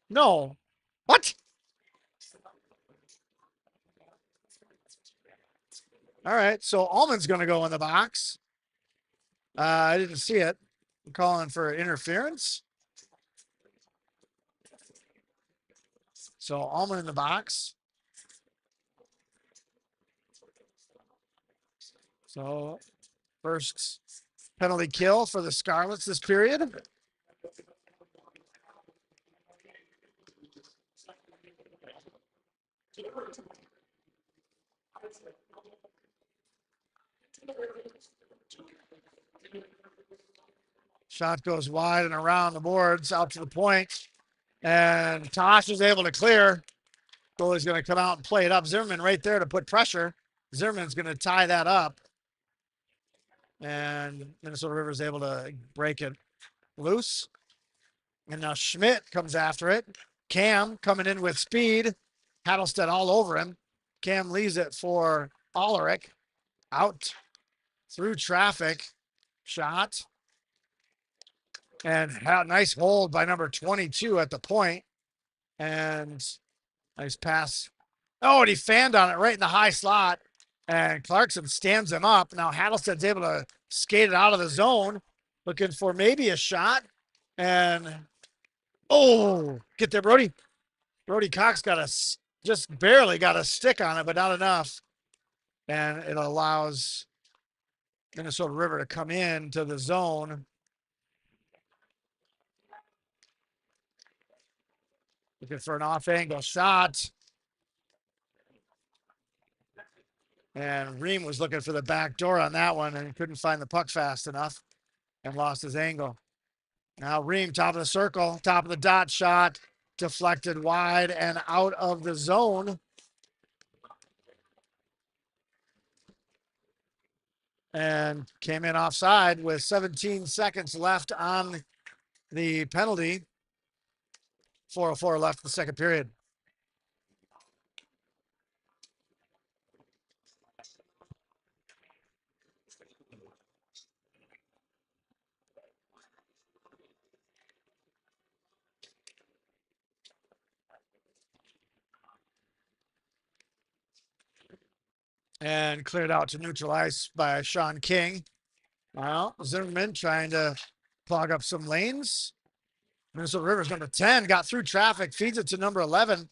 No. What? All right, so Allman's going to go in the box. I didn't see it. I'm calling for interference. So Allman in the box. So first penalty kill for the Scarlets this period. Shot goes wide and around the boards out to the point. And Tosh is able to clear. Goalie's going to come out and play it up. Zimmerman right there to put pressure. Zimmerman's going to tie that up. And Minnesota River is able to break it loose. And now Schmidt comes after it. Cam coming in with speed. Hattelstead all over him. Cam leaves it for Ulrich. Out through traffic. Shot. And nice hold by number 22 at the point. And nice pass. Oh, and he fanned on it right in the high slot. And Clarkson stands him up. Now Hattelstead's able to skate it out of the zone. Looking for maybe a shot. And, oh, get there, Brody. Brody Cox just barely got a stick on it, but not enough. And it allows Minnesota River to come in to the zone. Looking for an off-angle shot. And Ream was looking for the back door on that one, and he couldn't find the puck fast enough and lost his angle. Now Ream, top of the circle, top of the dot shot, deflected wide and out of the zone. And came in offside with 17 seconds left on the penalty. 4:04 left in the second period. And cleared out to neutral ice by Sean King. Well, Zimmerman trying to clog up some lanes. Minnesota River's number 10 got through traffic, feeds it to number 11.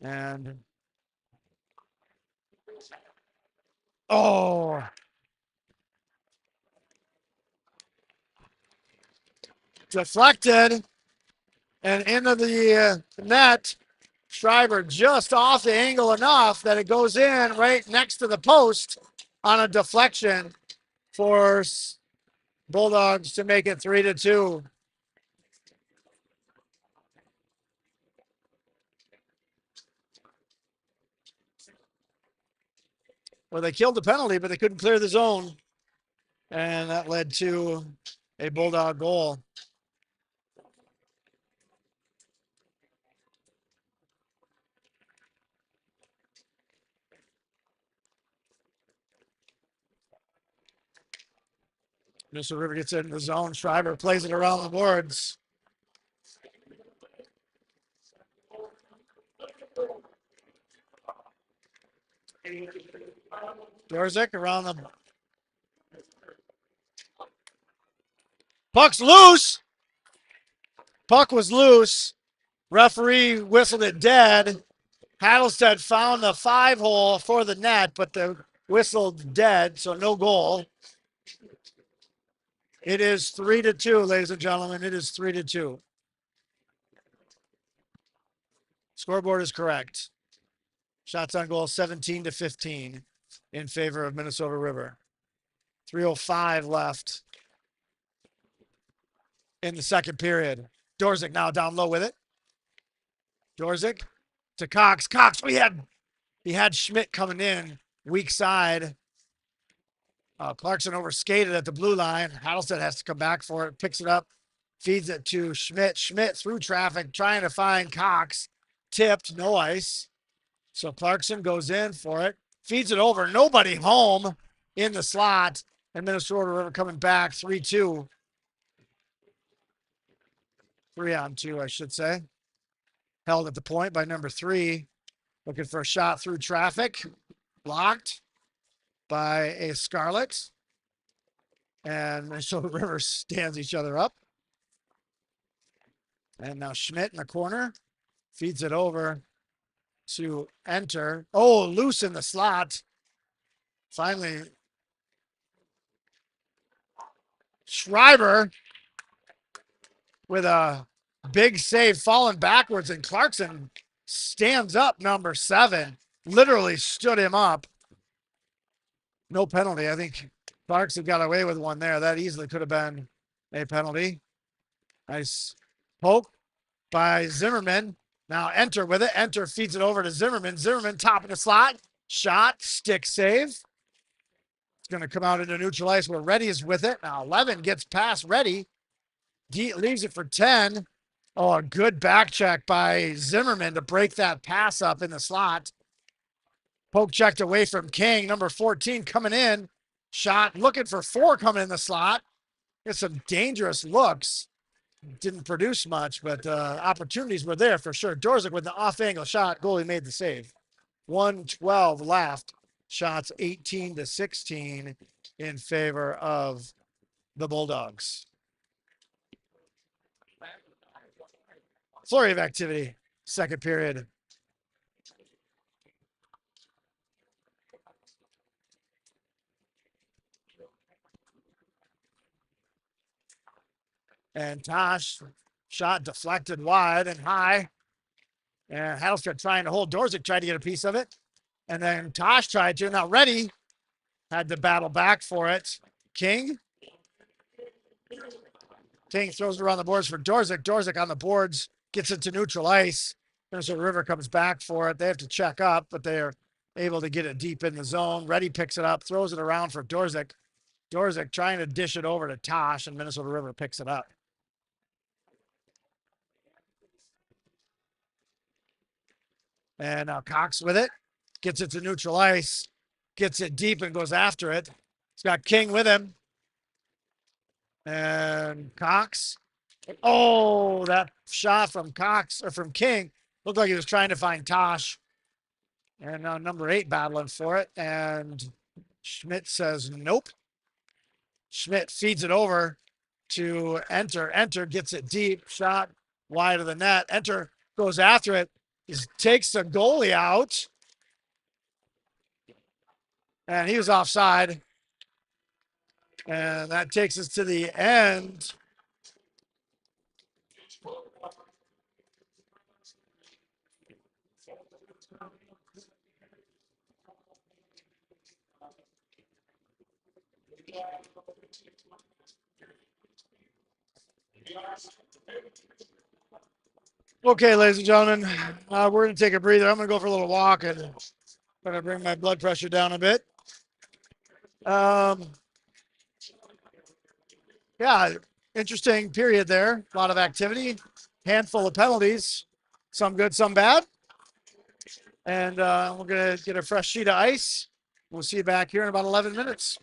And, oh, deflected and into the net. Schreiber just off the angle enough that it goes in right next to the post on a deflection for Bulldogs to make it 3-2. Well, they killed the penalty, but they couldn't clear the zone. And that led to a Bulldog goal. Minnesota River gets into the zone. Schreiber plays it around the boards. Dorzik around the. Puck's loose. Puck was loose. Referee whistled it dead. Hattelstead found the 5-hole for the net, but the whistled dead, so no goal. It is 3-2, ladies and gentlemen. It is 3-2. Scoreboard is correct. Shots on goal 17-15 in favor of Minnesota River. 3:05 left in the second period. Dorzik now down low with it. Dorzik to Cox. Cox, he had Schmidt coming in, weak side. Clarkson overskated at the blue line. Hattelstead has to come back for it, picks it up, feeds it to Schmidt. Schmidt through traffic, trying to find Cox. Tipped, no ice. So Clarkson goes in for it, feeds it over. Nobody home in the slot. And Minnesota River coming back 3-2. 3-on-2, I should say. Held at the point by number 3. Looking for a shot through traffic. Blocked by a Scarlet. And Minnesota River stands each other up. And now Schmidt in the corner. Feeds it over to Enter. Oh, loose in the slot. Finally, Schreiber with a big save falling backwards, and Clarkson stands up, number 7. Literally stood him up. No penalty. I think Clarkson got away with one there. That easily could have been a penalty. Nice poke by Zimmerman. Now Enter with it. Enter feeds it over to Zimmerman. Zimmerman top of the slot. Shot, stick save. It's going to come out into neutral ice where Reddy is with it. Now 11 gets past Reddy. Leaves it for 10. Oh, a good back check by Zimmerman to break that pass up in the slot. Poke checked away from King. Number 14 coming in. Shot looking for 4 coming in the slot. Get some dangerous looks. Didn't produce much, but opportunities were there for sure. Dorzik with the off-angle shot. Goalie made the save. 1:12 left. Shots 18-16 in favor of the Bulldogs. Flurry of activity. Second period. And Tosh, shot deflected wide and high. And Hattelstead trying to hold. Dorzik tried to get a piece of it. And then Tosh tried to. Now Reddy had to battle back for it. King throws it around the boards for Dorzik. Dorzik on the boards, gets it to neutral ice. Minnesota River comes back for it. They have to check up, but they are able to get it deep in the zone. Reddy picks it up, throws it around for Dorzik. Dorzik trying to dish it over to Tosh, and Minnesota River picks it up. And now Cox with it. Gets it to neutral ice. Gets it deep and goes after it. He's got King with him. And Cox. Oh, that shot from Cox or from King looked like he was trying to find Tosh. And now number 8 battling for it. And Schmidt says nope. Schmidt feeds it over to Enter. Enter gets it deep. Shot wide of the net. Enter goes after it. He takes the goalie out. And he was offside. And that takes us to the end. Okay, ladies and gentlemen, we're going to take a breather. I'm going to go for a little walk and going to bring my blood pressure down a bit. Yeah, interesting period there. A lot of activity, handful of penalties, some good, some bad. And we're going to get a fresh sheet of ice. We'll see you back here in about 11 minutes.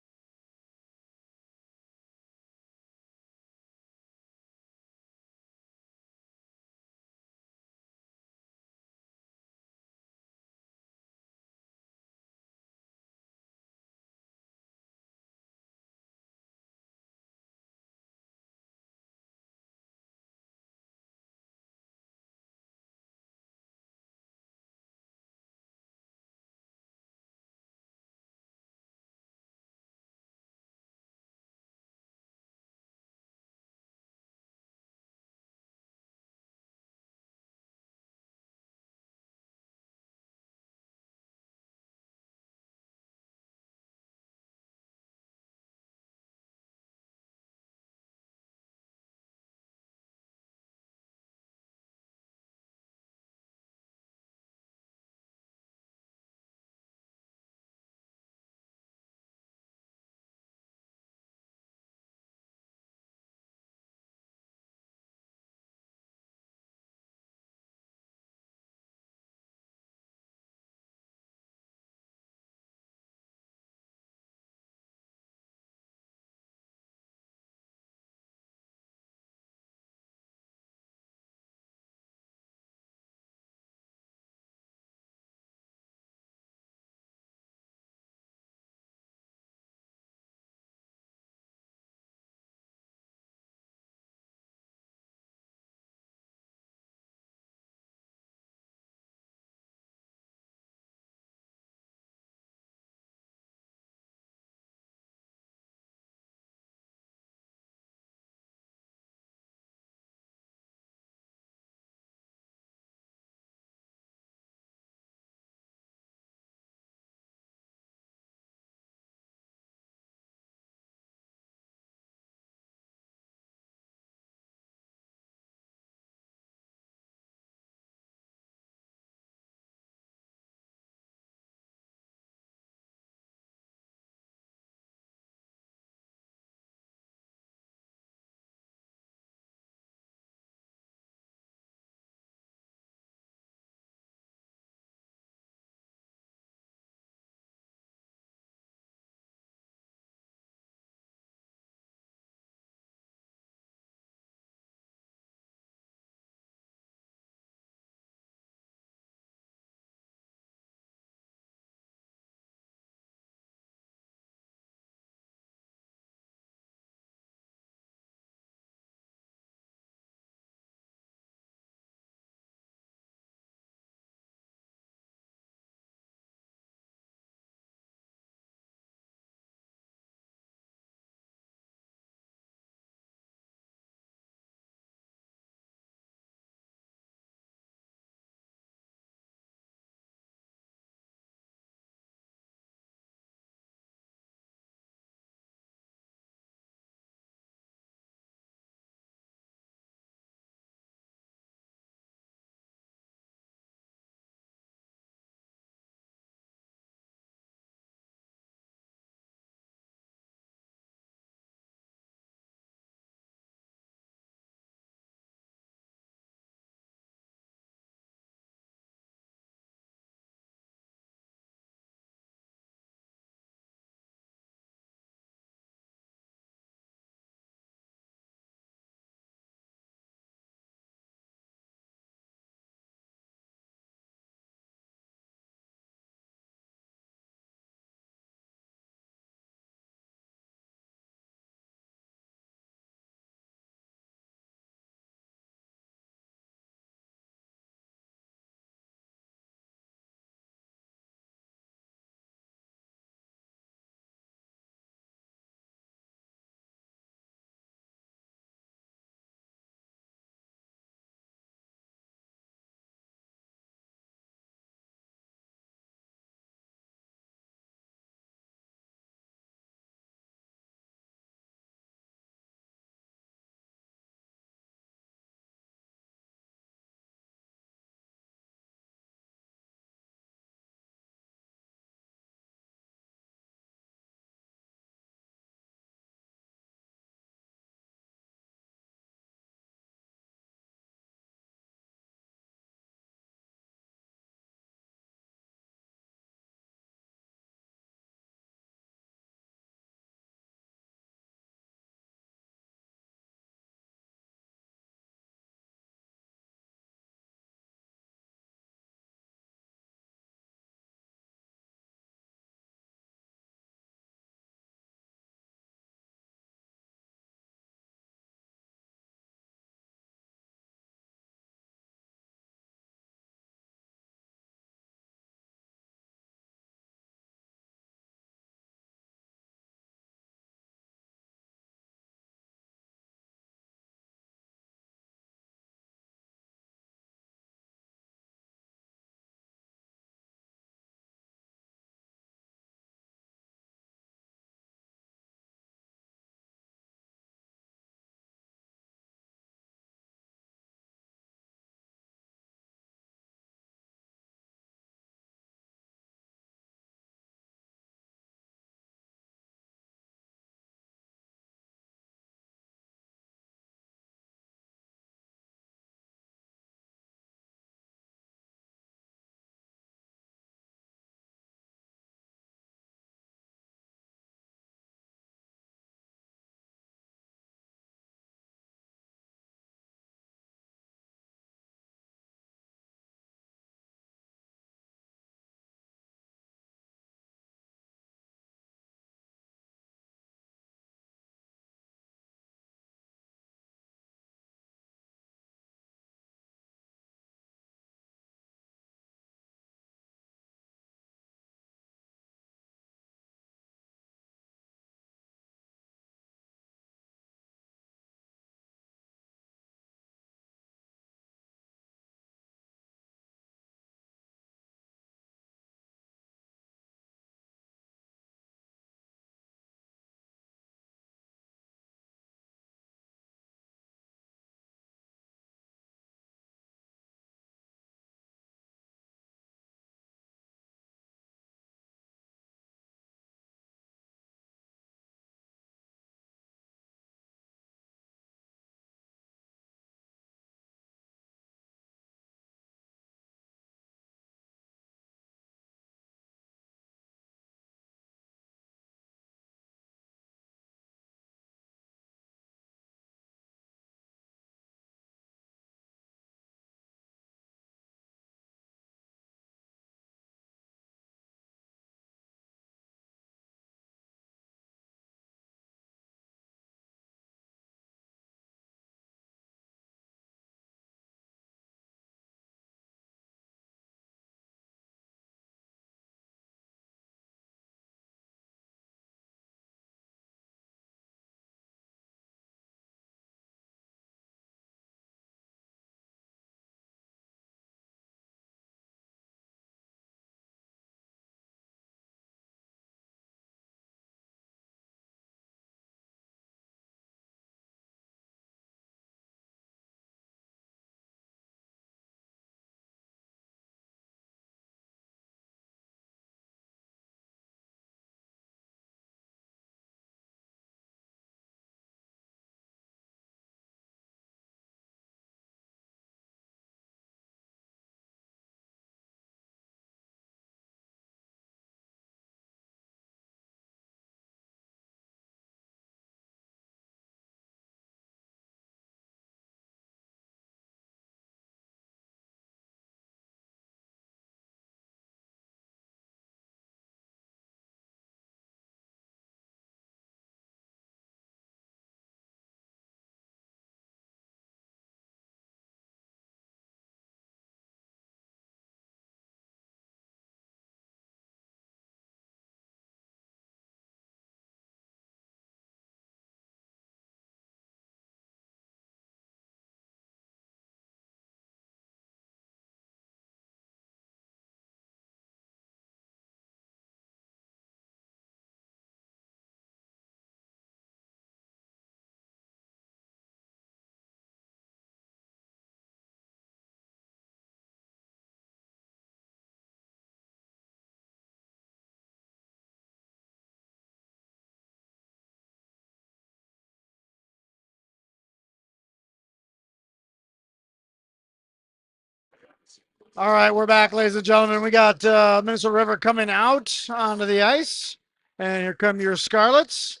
All right, we're back, ladies and gentlemen. We got Minnesota River coming out onto the ice. And here come your Scarlets.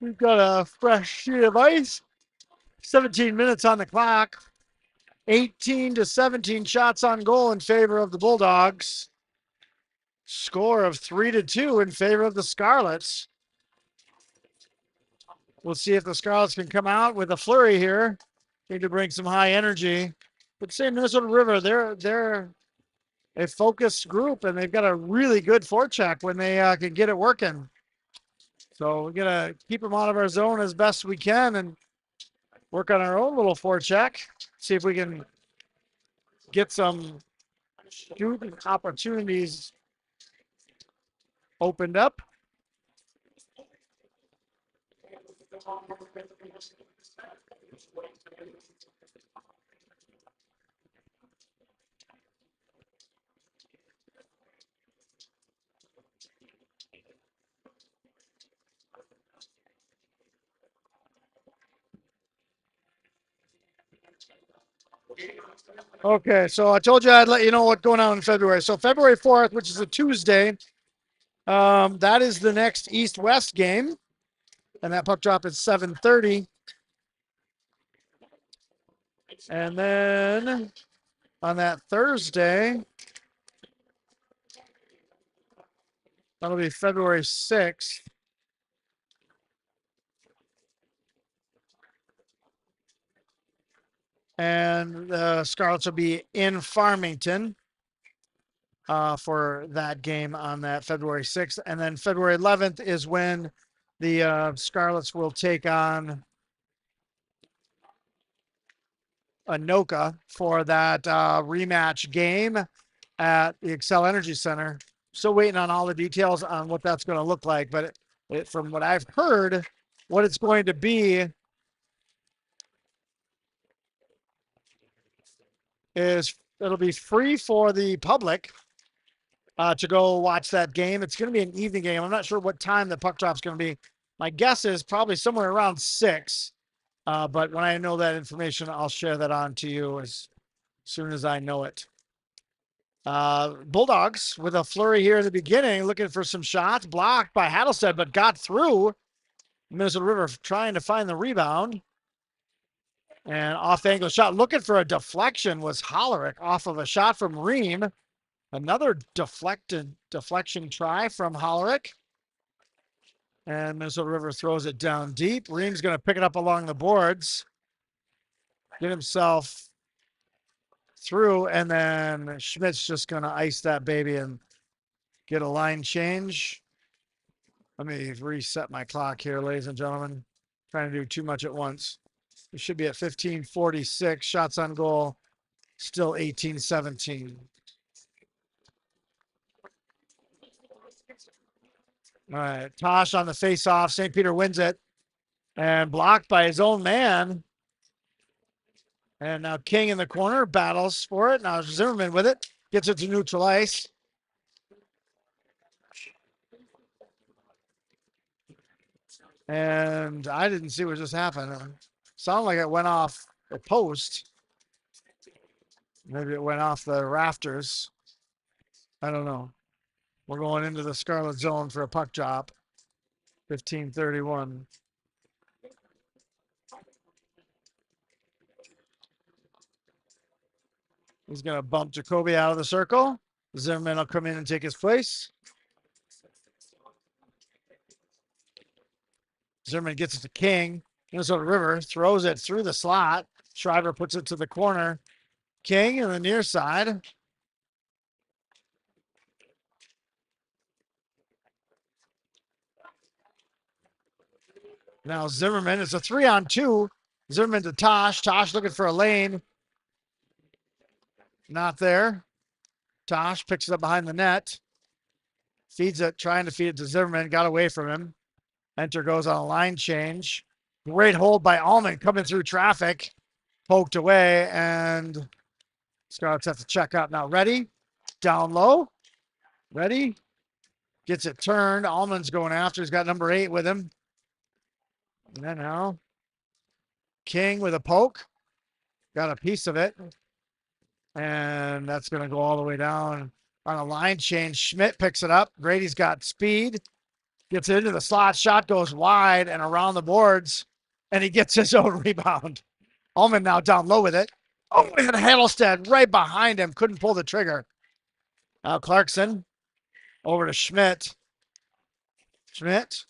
We've got a fresh sheet of ice. 17 minutes on the clock. 18 to 17 shots on goal in favor of the Bulldogs. Score of 3-2 in favor of the Scarlets. We'll see if the Scarlets can come out with a flurry here. Need to bring some high energy. But say Minnesota River, they're a focused group, and they've got a really good forecheck when they can get it working. So we're gonna keep them out of our zone as best we can and work on our own little forecheck. See if we can get some shooting opportunities opened up. Okay, so I told you I'd let you know what's going on in February. So February 4th, which is a Tuesday, that is the next East-West game, and that puck drop is 7:30. And then on that Thursday, that'll be February 6th. And the Scarlets will be in Farmington for that game on that February 6th. And then February 11th is when the Scarlets will take on Anoka for that rematch game at the Xcel Energy Center. Still waiting on all the details on what that's going to look like. But from what I've heard, what it's going to be is it'll be free for the public to go watch that game. It's going to be an evening game. I'm not sure what time the puck drop's going to be. My guess is probably somewhere around 6. But when I know that information, I'll share that on to you as soon as I know it. Bulldogs with a flurry here in the beginning, looking for some shots, blocked by Hattlestead, but got through. Minnesota River trying to find the rebound. And off angle shot, looking for a deflection was Hollerick off of a shot from Ream. Another deflection try from Hollerick. And Minnesota River throws it down deep. Ream's going to pick it up along the boards. Get himself through, and then Schmidt's just going to ice that baby and get a line change. Let me reset my clock here, ladies and gentlemen. Trying to do too much at once. We should be at 15:46. Shots on goal, still 18-17. All right, Tosh on the face-off. St. Peter wins it and blocked by his own man. And now King in the corner battles for it. Now Zimmerman with it. Gets it to neutral ice. And I didn't see what just happened. It sounded like it went off the post. Maybe it went off the rafters. I don't know. We're going into the Scarlet Zone for a puck drop. 15:31. He's going to bump Jacoby out of the circle. Zimmerman will come in and take his place. Zimmerman gets it to King. Minnesota River throws it through the slot. Shriver puts it to the corner. King in the near side. Now Zimmerman, it's a 3-on-2. Zimmerman to Tosh. Tosh looking for a lane. Not there. Tosh picks it up behind the net. Feeds it, trying to feed it to Zimmerman. Got away from him. Enter goes on a line change. Great hold by Allman coming through traffic. Poked away, and Scarlets have to check out. Now ready. Down low. Ready. Gets it turned. Allman's going after. He's got number 8 with him. And then now King with a poke. got a piece of it. And that's going to go all the way down on a line change. Schmidt picks it up. Grady's got speed. Gets it into the slot. Shot goes wide and around the boards. And he gets his own rebound. Ullman now down low with it. Oh, and Hattelstead right behind him. Couldn't pull the trigger. Now Clarkson over to Schmidt. Schmidt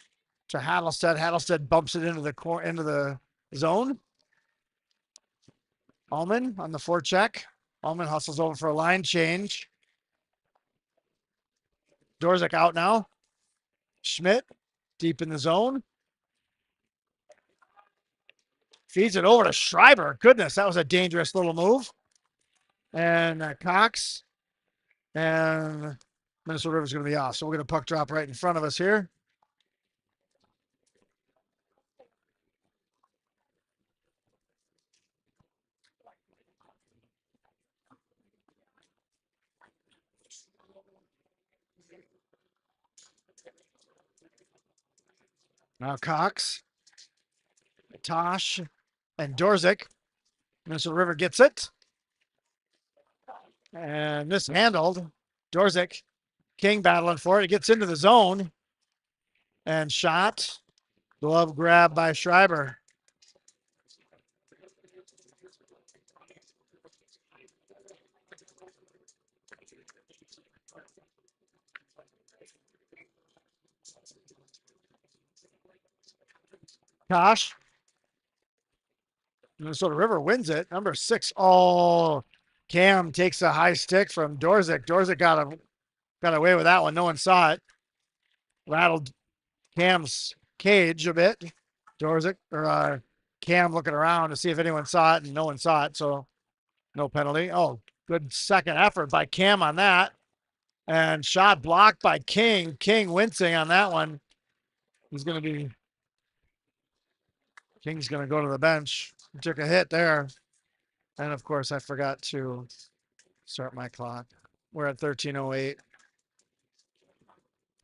to Hattelstead. Hattelstead bumps it into the zone. Ullman on the forecheck. Ullman hustles over for a line change. Dorzik out now. Schmidt deep in the zone. Feeds it over to Schreiber. Goodness, that was a dangerous little move. And Cox. And Minnesota River's going to be off. So we're going to puck drop right in front of us here. Now Cox, Tosh, and Dorzik. Minnesota River gets it. And mishandled. Dorzik, King battling for it. It gets into the zone. And shot. Glove grab by Schreiber. Tosh. Minnesota River wins it. Number 6. Oh, Cam takes a high stick from Dorzik. Dorzik got away with that one. No one saw it. Rattled Cam's cage a bit. Dorzik or Cam looking around to see if anyone saw it, and no one saw it, so no penalty. Oh, good second effort by Cam on that. And shot blocked by King. King wincing on that one. King's going to go to the bench. He took a hit there. And of course, I forgot to start my clock. We're at 13:08.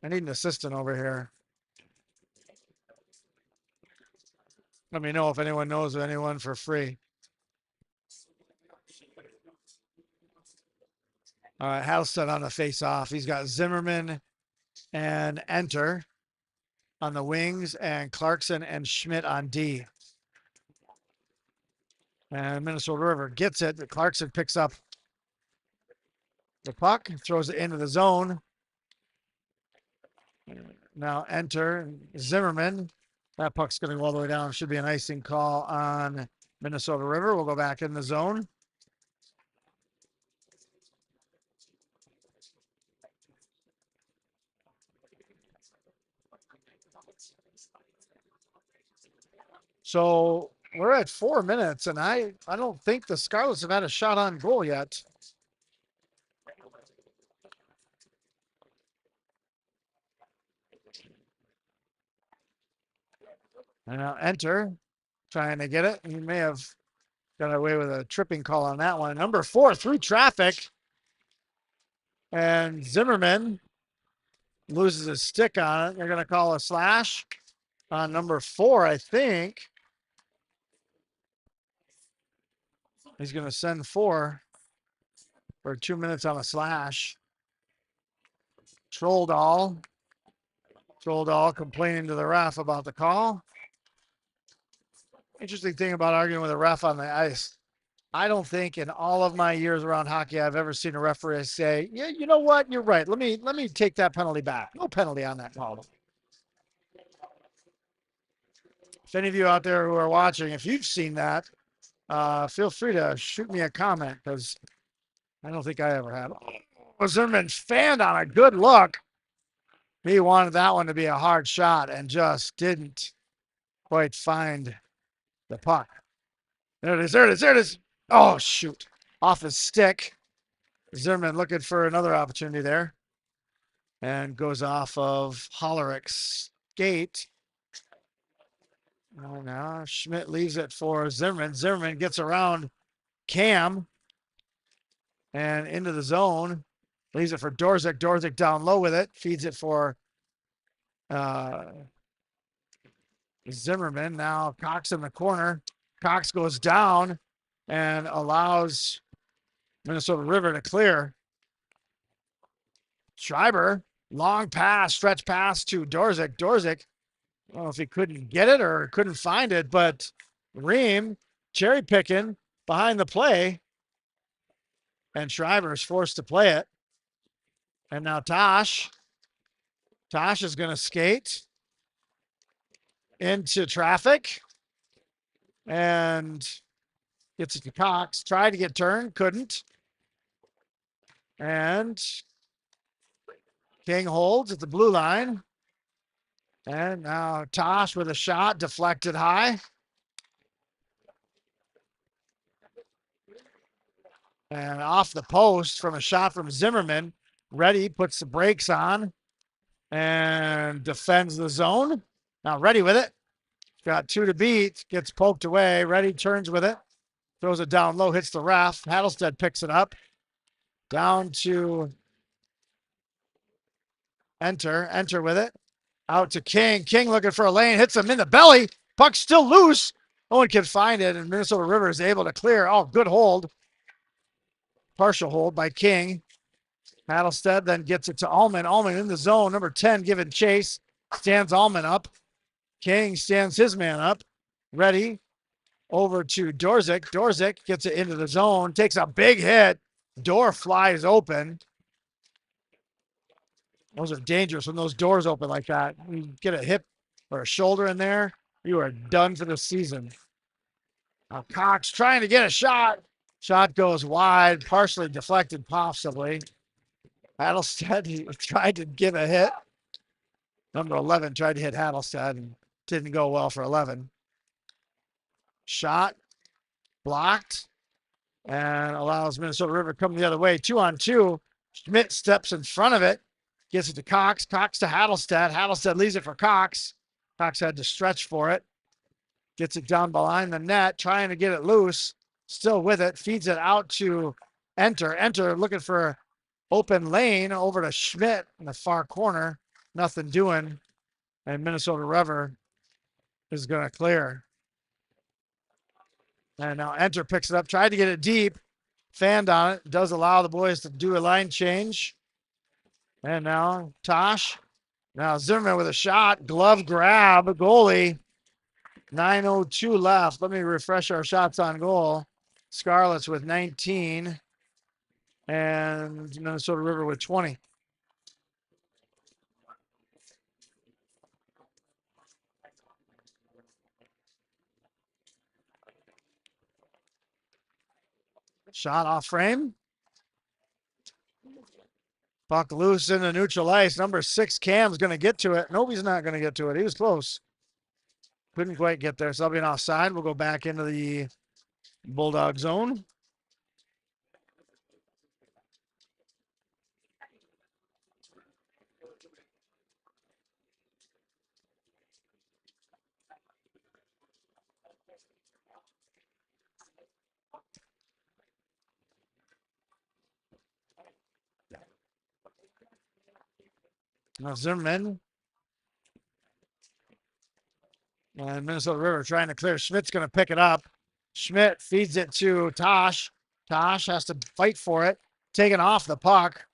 I need an assistant over here. Let me know if anyone knows of anyone for free. All right, Halstead on the face-off. He's got Zimmerman and Enter on the wings, and Clarkson and Schmidt on D. And Minnesota River gets it. Clarkson picks up the puck, throws it into the zone. Now Enter Zimmerman. That puck's going to go all the way down. Should be an icing call on Minnesota River. We'll go back in the zone. So we're at 4 minutes, and I don't think the Scarlets have had a shot on goal yet. And now Enter trying to get it. He may have got away with a tripping call on that one. Number 4 through traffic. And Zimmerman loses his stick on it. They're going to call a slash on number 4, I think. He's going to send 4 for 2 minutes on a slash. Trolldahl complaining to the ref about the call. Interesting thing about arguing with a ref on the ice. I don't think in all of my years around hockey I've ever seen a referee say, "Yeah, you know what? You're right. Let me take that penalty back." No penalty on that call. If any of you out there who are watching, if you've seen that, feel free to shoot me a comment, because I don't think I ever have. Oh, Zimmerman's fanned on a good look. He wanted that one to be a hard shot and just didn't quite find the puck. There it is. There it is. There it is. Oh, shoot. Off his stick. Zimmerman looking for another opportunity there. And goes off of Hollerich's skate. Oh, now Schmidt leaves it for Zimmerman. Zimmerman gets around Cam and into the zone. Leaves it for Dorzik. Dorzik down low with it. Feeds it for Zimmerman. Now Cox in the corner. Cox goes down. and allows Minnesota River to clear. Schreiber, long pass, stretch pass to Dorzik. Dorzik, I don't know if he couldn't get it or couldn't find it, but Ream cherry picking behind the play, and Schreiber is forced to play it. And now Tosh. Tosh is going to skate into traffic and gets it to Cox. Tried to get turned, couldn't. And King holds at the blue line. And now Tosh with a shot deflected high. And off the post from a shot from Zimmerman. Reddy puts the brakes on and defends the zone. Now Reddy with it. Got 2 to beat. Gets poked away. Reddy turns with it. Throws it down low, hits the ref. Hattlestead picks it up. Down to Enter. Enter with it. Out to King. King looking for a lane. Hits him in the belly. Puck's still loose. No one can find it, and Minnesota River is able to clear. Oh, good hold. Partial hold by King. Hattlestead then gets it to Allman. Allman in the zone. Number 10 giving chase. Stands Allman up. King stands his man up. Ready. Over to Dorzik. Dorzik gets it into the zone. Takes a big hit. Door flies open. Those are dangerous when those doors open like that. You get a hip or a shoulder in there, you are done for the season. Now Cox trying to get a shot. Shot goes wide, partially deflected possibly. Hattlestead, he tried to give a hit. Number 11 tried to hit Hattlestead and didn't go well for 11. Shot blocked and allows Minnesota River to come the other way. 2-on-2. Schmidt steps in front of it. Gets it to Cox. Cox to Hattlestead. Hattlestead leaves it for Cox. Cox had to stretch for it. Gets it down behind the net, trying to get it loose. Still with it. Feeds it out to Enter. Enter looking for open lane over to Schmidt in the far corner. Nothing doing. And Minnesota River is going to clear. And now Enter picks it up. Tried to get it deep. Fanned on it. Does allow the boys to do a line change. And now Tosh. Now Zimmerman with a shot. Glove grab. Goalie. 9:02 left. Let me refresh our shots on goal. Scarlets with 19. And Minnesota River with 20. Shot off frame. Puck loose in the neutral ice. Number 6 Cam's going to get to it. Nope, he's not going to get to it. He was close. Couldn't quite get there. So that'll be an offside. We'll go back into the Bulldog zone. Now Zimmerman. And Minnesota River trying to clear. Schmidt's going to pick it up. Schmidt feeds it to Tosh. Tosh has to fight for it. Taken off the puck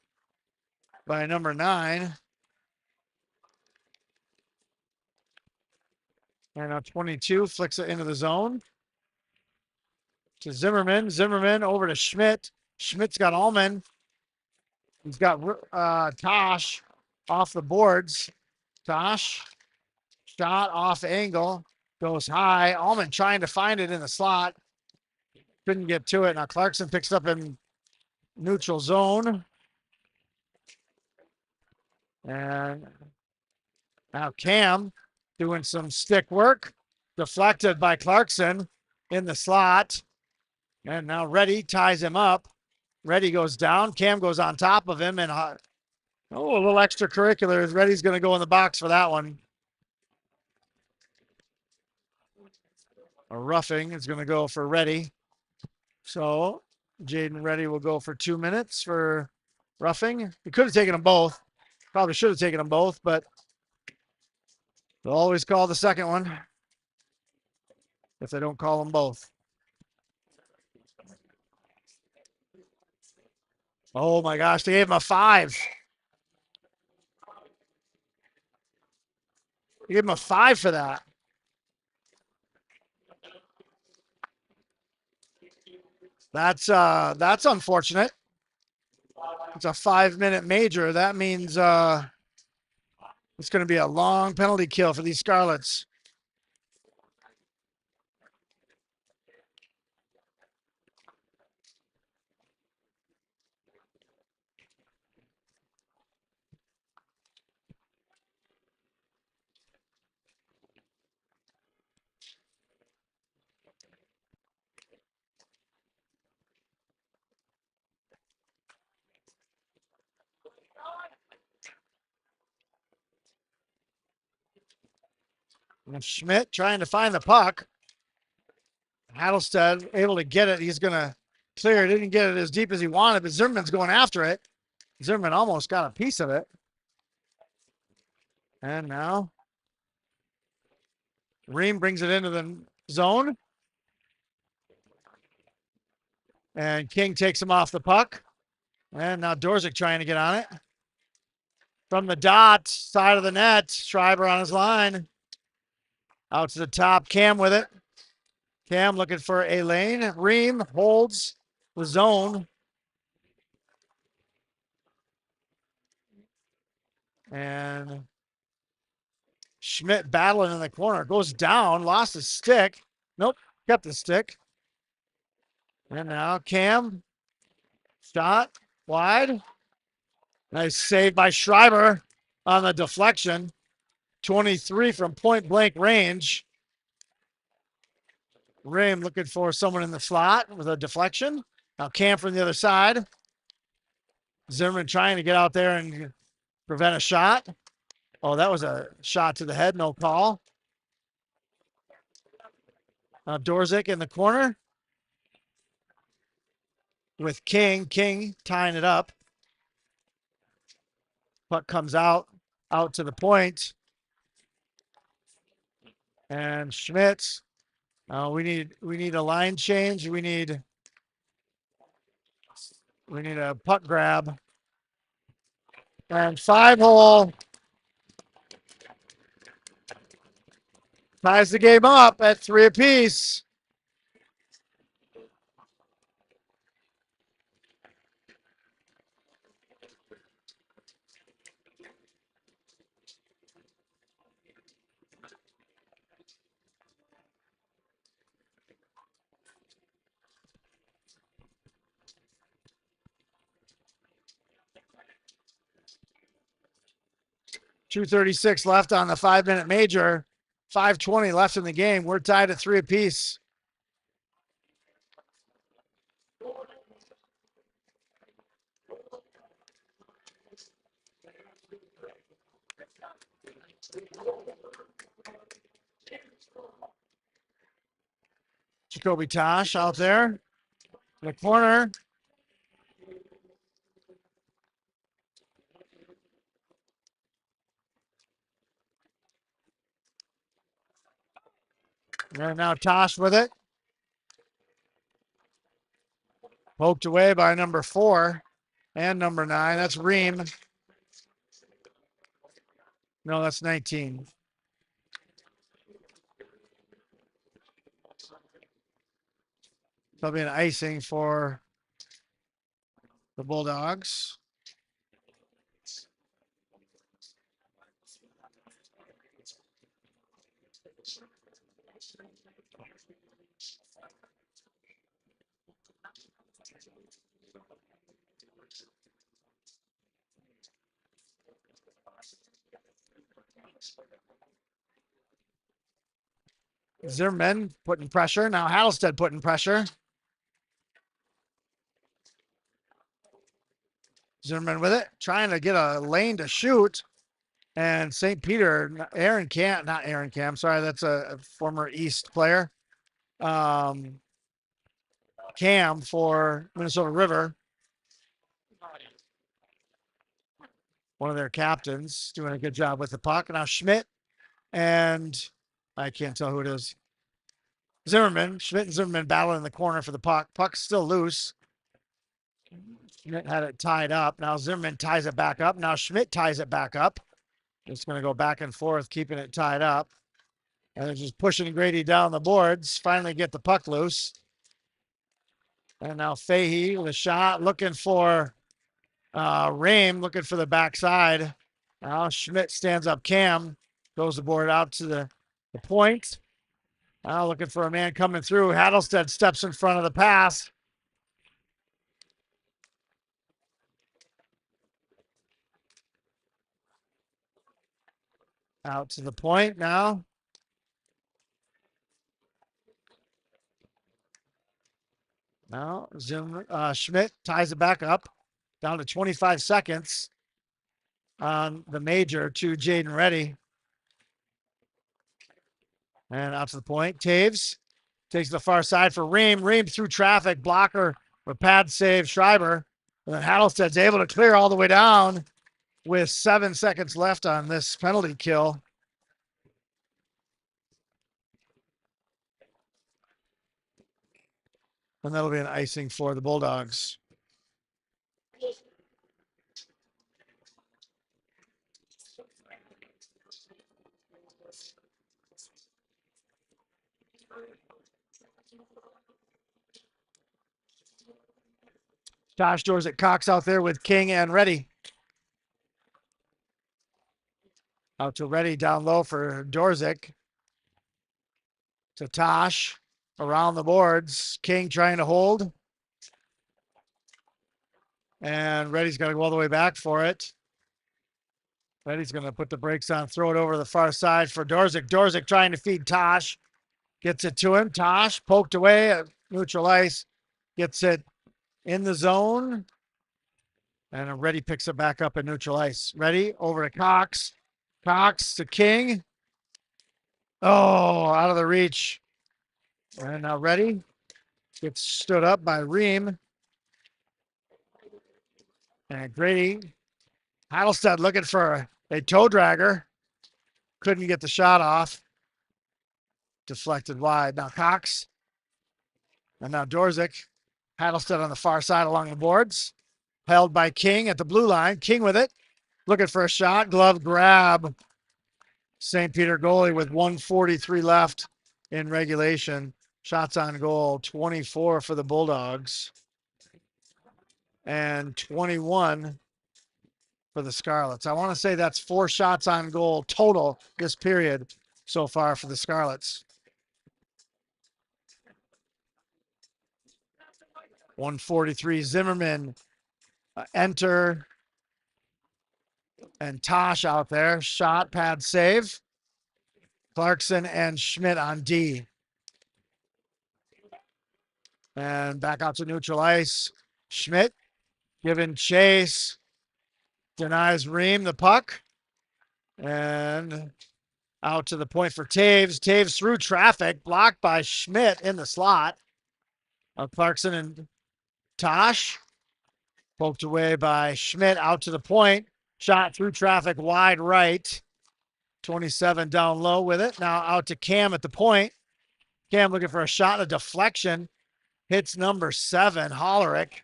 by number 9. And now 22 flicks it into the zone. To Zimmerman. Zimmerman over to Schmidt. Schmidt's got Allman. He's got Tosh off the boards. Tosh. Shot off angle. Goes high. Allman trying to find it in the slot. Couldn't get to it. Now Clarkson picks up in neutral zone. And now Cam doing some stick work. Deflected by Clarkson in the slot. And now Reddy ties him up. Reddy goes down. Cam goes on top of him. And a little extracurricular. Reddy's going to go in the box for that one. A roughing is going to go for Reddy. So Jaden Reddy will go for 2 minutes for roughing. He could have taken them both. Probably should have taken them both, but they'll always call the second one if they don't call them both. Oh my gosh, they gave him a 5. They gave him a 5 for that. That's unfortunate. It's a 5-minute major. That means it's going to be a long penalty kill for these Scarlets. And Schmidt trying to find the puck. Hattelstead able to get it. He's going to clear it. Didn't get it as deep as he wanted, but Zimmerman's going after it. Zimmerman almost got a piece of it. And now Ream brings it into the zone. And King takes him off the puck. And now Dorzik trying to get on it. From the dot, side of the net, Schreiber on his line. Out to the top, Cam with it. Cam looking for a lane. Ream holds the zone. And Schmidt battling in the corner. Goes down, lost his stick. Nope, kept the stick. And now Cam. Shot wide. Nice save by Schreiber on the deflection. 23 from point blank range. Ream looking for someone in the slot with a deflection. Now Cam from the other side. Zimmerman trying to get out there and prevent a shot. Oh, that was a shot to the head, no call. Now Dorzik in the corner with King. King tying it up. Puck comes out to the point. And Schmidt. We need a line change. We need a puck grab. And 5-hole ties the game up at 3 apiece. .236 left on the 5-minute major. 5:20 left in the game. We're tied at 3 apiece. Jacoby Tosh out there in the corner. And now Tosh with it. Poked away by number 4 and number 9. That's Ream. No, that's 19. There'll be an icing for the Bulldogs. Zimmerman putting pressure. Now Hattelstead putting pressure. Zimmerman with it, trying to get a lane to shoot. And St. Peter, not Aaron Cam, sorry, that's a former East player. Cam for Minnesota River. One of their captains doing a good job with the puck. Now Schmidt and I can't tell who it is. Zimmerman, Schmidt and Zimmerman battling in the corner for the puck. Puck's still loose. Schmidt had it tied up. Now Zimmerman ties it back up. Now Schmidt ties it back up. Just going to go back and forth, keeping it tied up. And they're just pushing Grady down the boards. Finally get the puck loose. And now Fahey with a shot, looking for Rame, looking for the backside. Now Schmidt stands up Cam, goes the board out to the point. Now looking for a man coming through. Hattlestead steps in front of the pass. Out to the point now. Now Schmidt ties it back up, down to 25 seconds on the major to Jaden Reddy. And out to the point. Taves takes the far side for Ream. Ream through traffic. Blocker with pad save Schreiber. And then Hattlestead's able to clear all the way down with 7 seconds left on this penalty kill. And that'll be an icing for the Bulldogs. Josh Dorset Cox out there with King and Reddy. Out to Reddy, down low for Dorzik. To Tosh, around the boards. King trying to hold. And Reddy's got to go all the way back for it. Reddy's going to put the brakes on, throw it over the far side for Dorzik. Dorzik trying to feed Tosh. Gets it to him. Tosh poked away at neutral ice. Gets it in the zone. And Reddy picks it back up at neutral ice. Reddy over to Cox. Cox to King. Oh, out of the reach. And now Reddy gets stood up by Ream. And Grady. Hattlestead looking for a toe dragger. Couldn't get the shot off. Deflected wide. Now Cox. And now Dorzik. Hattlestead on the far side along the boards. Held by King at the blue line. King with it. Looking for a shot. Glove grab. St. Peter goalie with 1:43 left in regulation. Shots on goal, 24 for the Bulldogs. And 21 for the Scarlets. I want to say that's 4 shots on goal total this period so far for the Scarlets. 143 Zimmerman enter. And Tosh out there. Shot, pad, save. Clarkson and Schmidt on D. And back out to neutral ice. Schmidt giving chase. Denies Ream the puck. And out to the point for Taves. Taves through traffic. Blocked by Schmidt in the slot. Clarkson and Tosh. Poked away by Schmidt out to the point. Shot through traffic wide right. 27 down low with it. Now out to Cam at the point. Cam looking for a shot, a deflection. Hits number 7, Hollerick.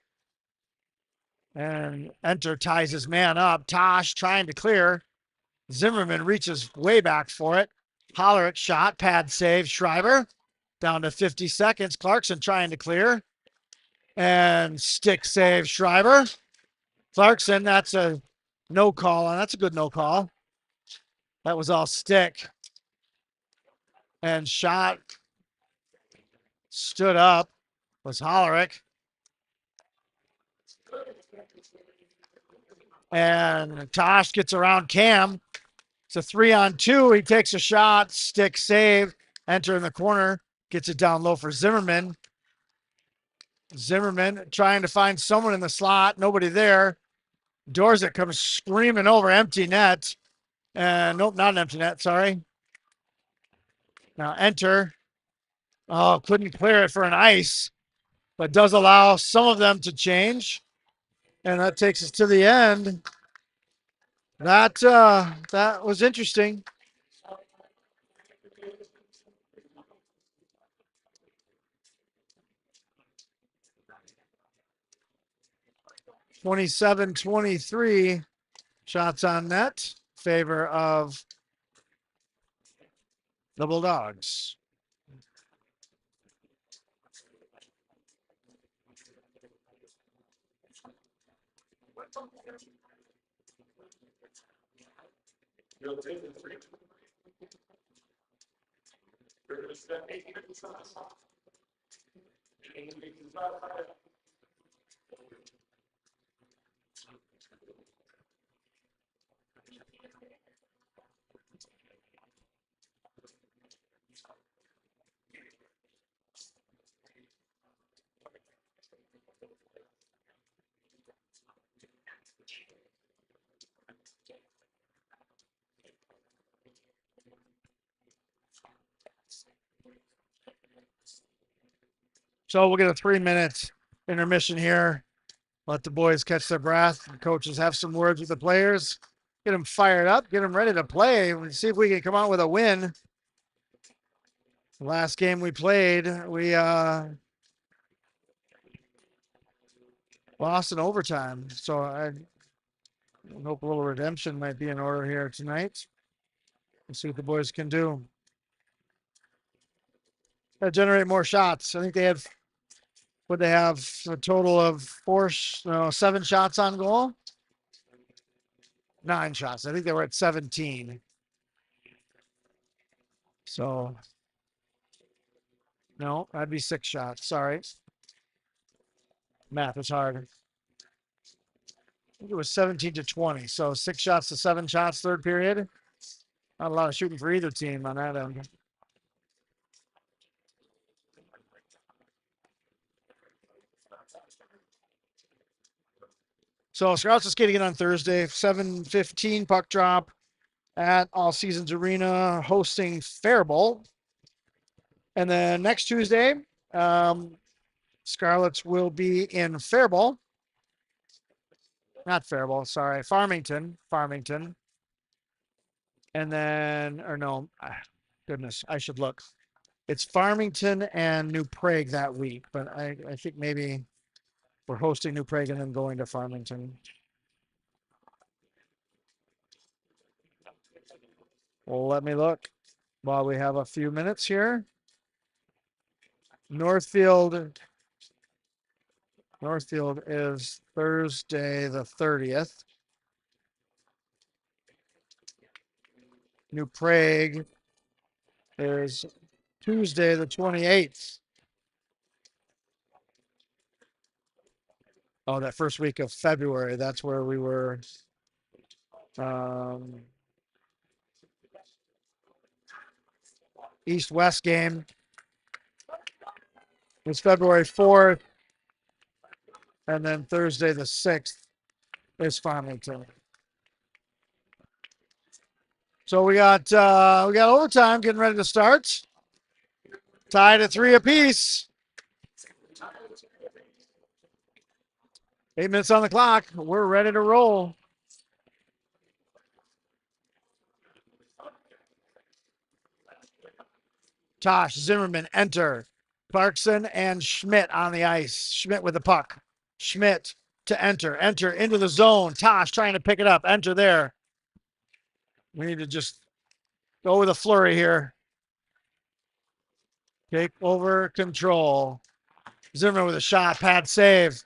And Enter ties his man up. Tosh trying to clear. Zimmerman reaches way back for it. Hollerick shot, pad save, Schreiber. Down to 50 seconds. Clarkson trying to clear. And stick save, Schreiber. Clarkson, that's a no call. And that's a good no call. That was all stick. And shot stood up was Hollerick. And Tosh gets around Cam. It's a 3-on-2. He takes a shot, stick save, Enter in the corner, gets it down low for Zimmerman. Zimmerman trying to find someone in the slot, nobody there. Dorset comes screaming over, empty net. And nope, not an empty net, sorry. Now Enter. Oh, couldn't clear it for an ice, but does allow some of them to change. And that takes us to the end. That was interesting. 27-23 shots on net, favor of the Bulldogs. So we'll get a 3-minute intermission here. Let the boys catch their breath. The coaches have some words with the players. Get them fired up. Get them ready to play. And see if we can come out with a win. The last game we played, we lost in overtime. So I hope a little redemption might be in order here tonight. We'll see what the boys can do. Gotta generate more shots. I think they have, would they have a total of 7 shots on goal? 9 shots. I think they were at 17. So, no, that'd be 6 shots. Sorry. Math is hard. I think it was 17-20. So 6 shots to 7 shots, third period. Not a lot of shooting for either team on that end. So Scouts is skating it on Thursday, 7:15 puck drop at All Seasons Arena, hosting Faribault. And then next Tuesday, Scarlets will be in Faribault. Not Faribault, sorry, Farmington. And then, or no, goodness, I should look. It's Farmington and New Prague that week, but I think maybe we're hosting New Prague and then going to Farmington. Well, let me look while we have a few minutes here. Northfield is Thursday the 30th. New Prague is Tuesday the 28th. Oh, that first week of February. That's where we were. East-West game was February 4th. And then Thursday the 6th is Farmington. So we got overtime getting ready to start. Tied at 3 apiece. 8 minutes on the clock. We're ready to roll. Tosh, Zimmerman, enter. Clarkson and Schmidt on the ice. Schmidt with the puck. Schmidt to enter. Enter into the zone. Tosh trying to pick it up. Enter there. We need to just go with a flurry here. Take over control. Zimmerman with a shot. Pad save.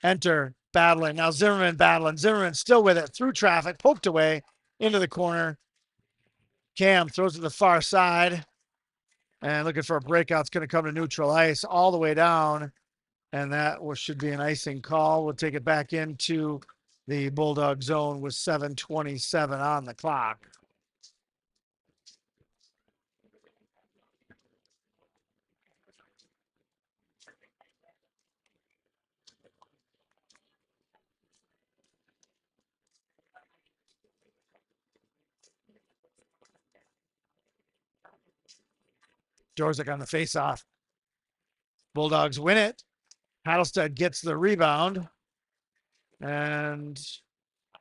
Enter. Battling. Now Zimmerman battling. Zimmerman still with it. Through traffic. Poked away. Into the corner. Cam throws to the far side. And looking for a breakout. It's going to come to neutral ice all the way down. And that should be an icing call. We'll take it back into the Bulldog zone with 7:27 on the clock. Dorzik on the faceoff. Bulldogs win it. Hattlestead gets the rebound. And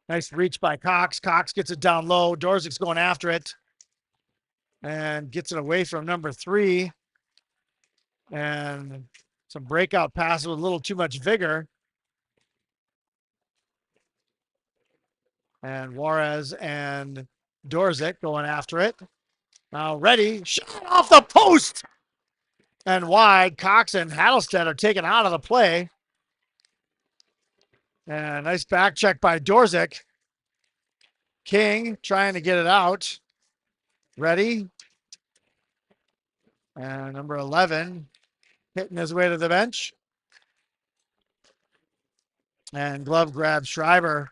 nice reach by Cox. Cox gets it down low. Dorzik's going after it. And gets it away from number 3. And some breakout passes with a little too much vigor. And Juarez and Dorzik going after it. Now ready, shot off the post and wide. Cox and Hattlestead are taken out of the play. And nice back check by Dorzik. King trying to get it out. Ready. And number 11 hitting his way to the bench. And glove grab Schreiber,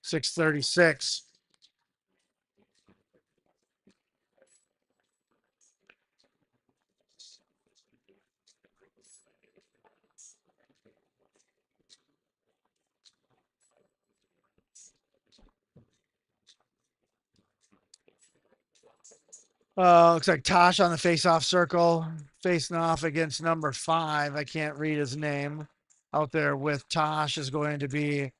6:36. Looks like Tosh on the face-off circle, facing off against number 5. I can't read his name. Out there with Tosh is going to be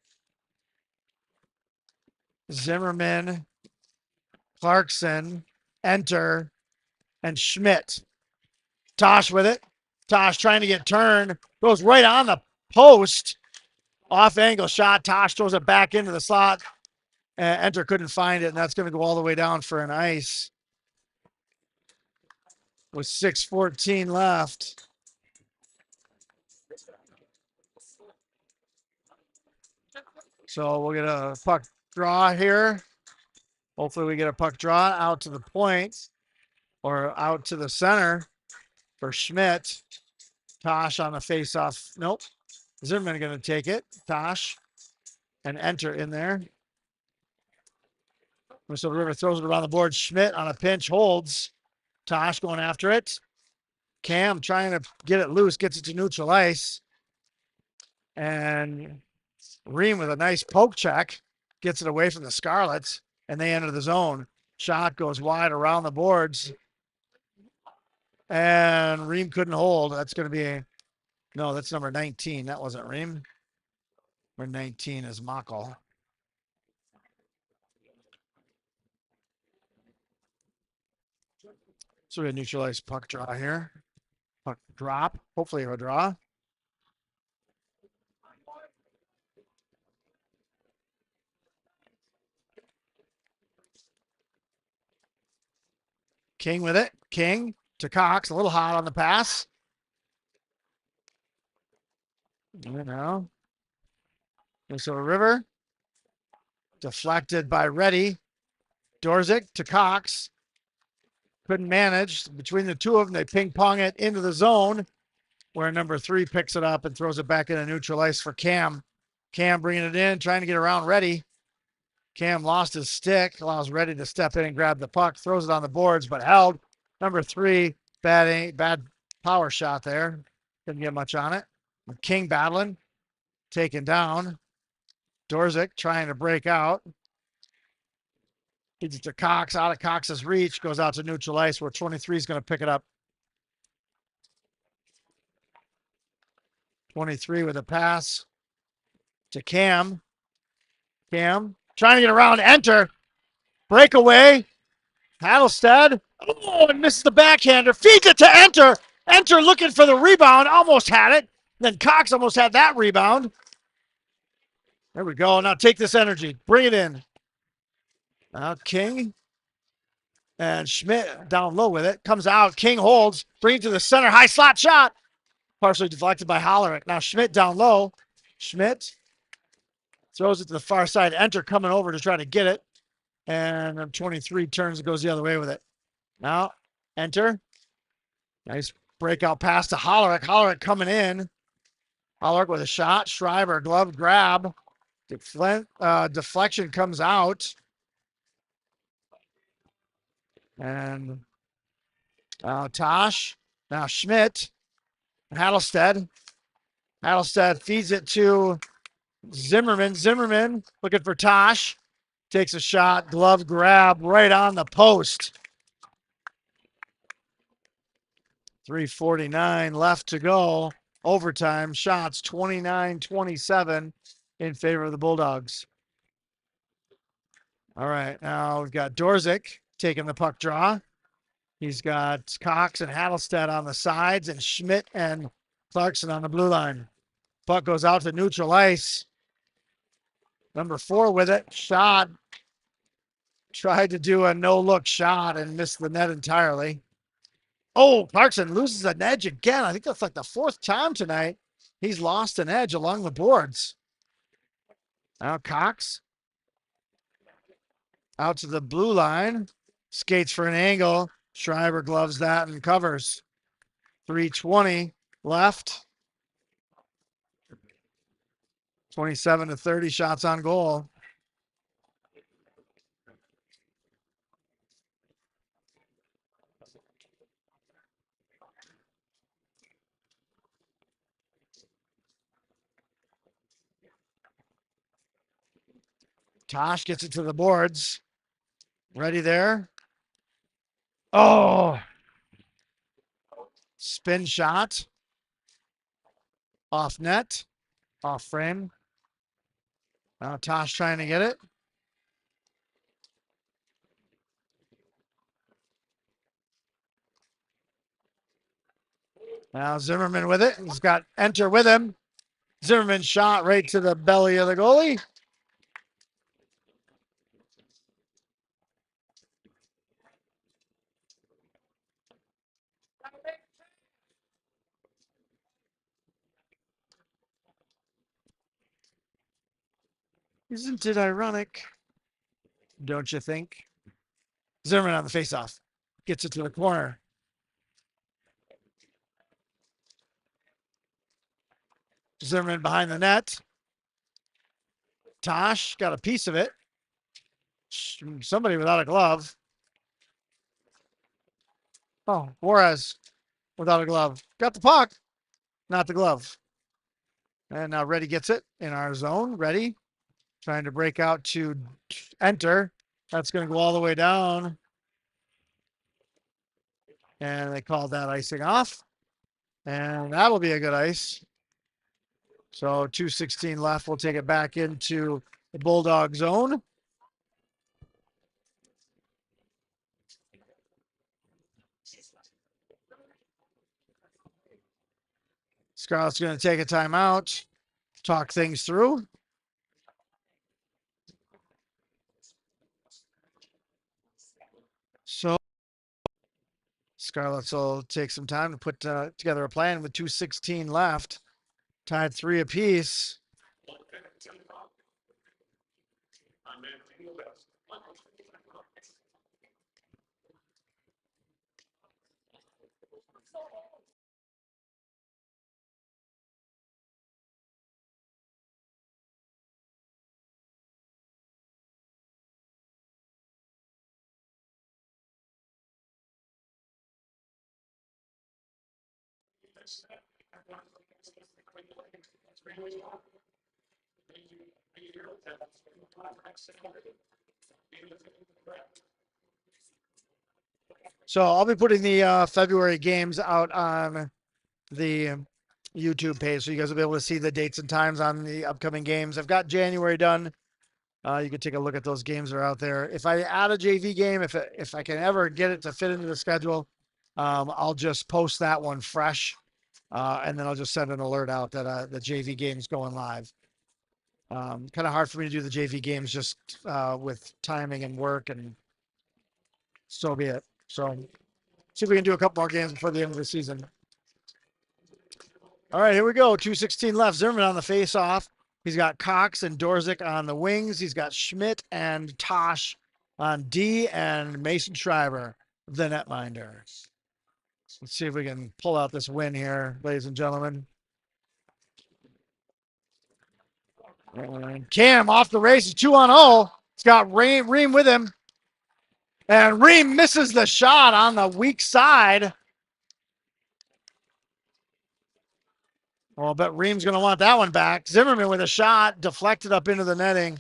Zimmerman, Clarkson, Enter, and Schmidt. Tosh with it. Tosh trying to get turned. Goes right on the post. Off angle shot. Tosh throws it back into the slot. Enter couldn't find it, and that's going to go all the way down for an ice. With 6:14 left. So we'll get a puck draw here. Hopefully we get a puck draw out to the point or out to the center for Schmidt. Tosh on the face-off. Nope. Zimmerman going to take it. Tosh and Enter in there. Minnesota River throws it around the board. Schmidt on a pinch holds. Tosh going after it. Cam trying to get it loose, gets it to neutral ice. And Ream with a nice poke check, gets it away from the Scarlets, and they enter the zone. Shot goes wide around the boards. And Ream couldn't hold. That's going to be no, that's number 19. That wasn't Ream. Number 19 is Mockel. So we neutralize puck draw here. Puck drop. Hopefully a draw. King with it. King to Cox. A little hot on the pass. You know. Minnesota River. Deflected by Reddy. Dorzik to Cox. Couldn't manage. Between the two of them, they ping pong it into the zone where number 3 picks it up and throws it back into neutral ice for Cam. Cam bringing it in, trying to get around Reddy. Cam lost his stick, allows Reddy to step in and grab the puck, throws it on the boards, but held. Number 3, bad power shot there. Didn't get much on it. King battling, taken down. Dorzik trying to break out. Gives it to Cox, out of Cox's reach, goes out to neutral ice where 23 is going to pick it up. 23 with a pass to Cam. Cam trying to get around, Enter. Breakaway. Hattlestead. Oh, and misses the backhander. Feeds it to Enter. Enter looking for the rebound. Almost had it. Then Cox almost had that rebound. There we go. Now take this energy. Bring it in. Now King and Schmidt down low with it. Comes out. King holds. Brings it to the center. High slot shot. Partially deflected by Hollerick. Now Schmidt down low. Schmidt throws it to the far side. Enter coming over to try to get it. And 23 turns and goes the other way with it. Now Enter. Nice breakout pass to Hollerick. Hollerick coming in. Hollerick with a shot. Schreiber glove grab. Deflection comes out. And Tosh. Now Schmidt. Hattlestead. Hattlestead feeds it to Zimmerman. Zimmerman looking for Tosh. Takes a shot. Glove grab right on the post. 3:49 left to go. Overtime shots 29-27 in favor of the Bulldogs. All right, now we've got Dorzik taking the puck draw. He's got Cox and Hattlestead on the sides and Schmidt and Clarkson on the blue line. Puck goes out to neutral ice. Number 4 with it. Shot Tried to do a no-look shot and missed the net entirely. Oh, Clarkson loses an edge again. I think that's like the fourth time tonight he's lost an edge along the boards. Now Cox out to the blue line, skates for an angle. Schreiber gloves that and covers. 3:20 left. 27 to 30 shots on goal. Tosh gets it to the boards. Ready there. Oh, spin shot. Off net. Off frame. Now Tosh trying to get it. Now Zimmerman with it. He's got Enter with him. Zimmerman shot right to the belly of the goalie. Isn't it ironic? Don't you think? Zimmerman on the faceoff. Gets it to the corner. Zimmerman behind the net. Tosh got a piece of it. Somebody without a glove. Oh, Juarez without a glove. Got the puck, not the glove. And now Reddy gets it in our zone. Reddy trying to break out to Enter. That's going to go all the way down. And they called that icing off. And that'll be a good ice. So 2:16 left. We'll take it back into the Bulldog zone. Scarlett's going to take a timeout, talk things through. So Scarlett's will take some time to put together a plan with 2:16 left. Tied 3 apiece. So I'll be putting the February games out on the YouTube page, so you guys will be able to see the dates and times on the upcoming games. I've got January done. You can take a look at those games that are out there. If I add a JV game, if I can ever get it to fit into the schedule, I'll just post that one fresh, and then I'll just send an alert out that the JV game's going live. Kind of hard for me to do the JV games just with timing and work, and so be it. So see if we can do a couple more games before the end of the season. All right, here we go. 2:16 left. Zimmerman on the face-off. He's got Cox and Dorzik on the wings. He's got Schmidt and Tosh on D, and Mason Schreiber, the netminder. Let's see if we can pull out this win here, ladies and gentlemen. And Cam off the races, 2-0. It's got Ream with him. And Ream misses the shot on the weak side. Well, I bet Ream's going to want that one back. Zimmerman with a shot, deflected up into the netting.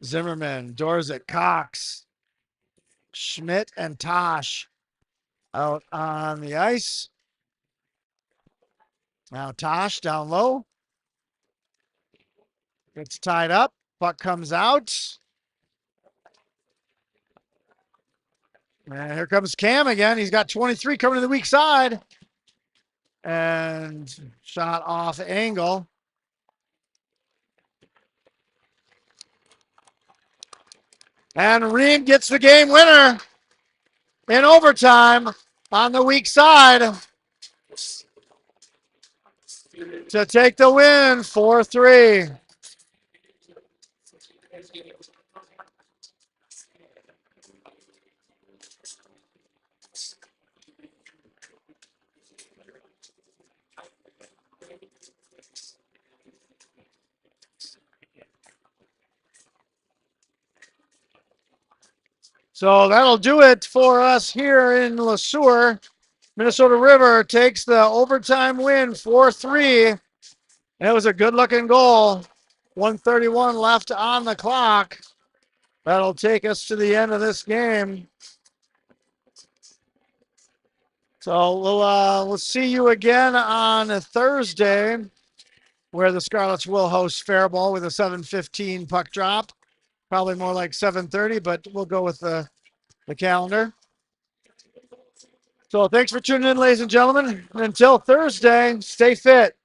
Zimmerman, Dorzik, Cox, Schmidt, and Tosh out on the ice. Now Tosh down low. Gets tied up. Puck comes out. And here comes Cam again. He's got 23 coming to the weak side. And shot off angle. And Ream gets the game winner in overtime on the weak side to take the win 4-3. So that'll do it for us here in Le Sueur. Minnesota River takes the overtime win 4-3. It was a good looking goal. 1:31 left on the clock. That'll take us to the end of this game. So we'll see you again on Thursday, where the Scarlets will host Faribault with a 7:15 puck drop. Probably more like 7:30, but we'll go with the calendar. So thanks for tuning in, ladies and gentlemen. Until Thursday, stay fit.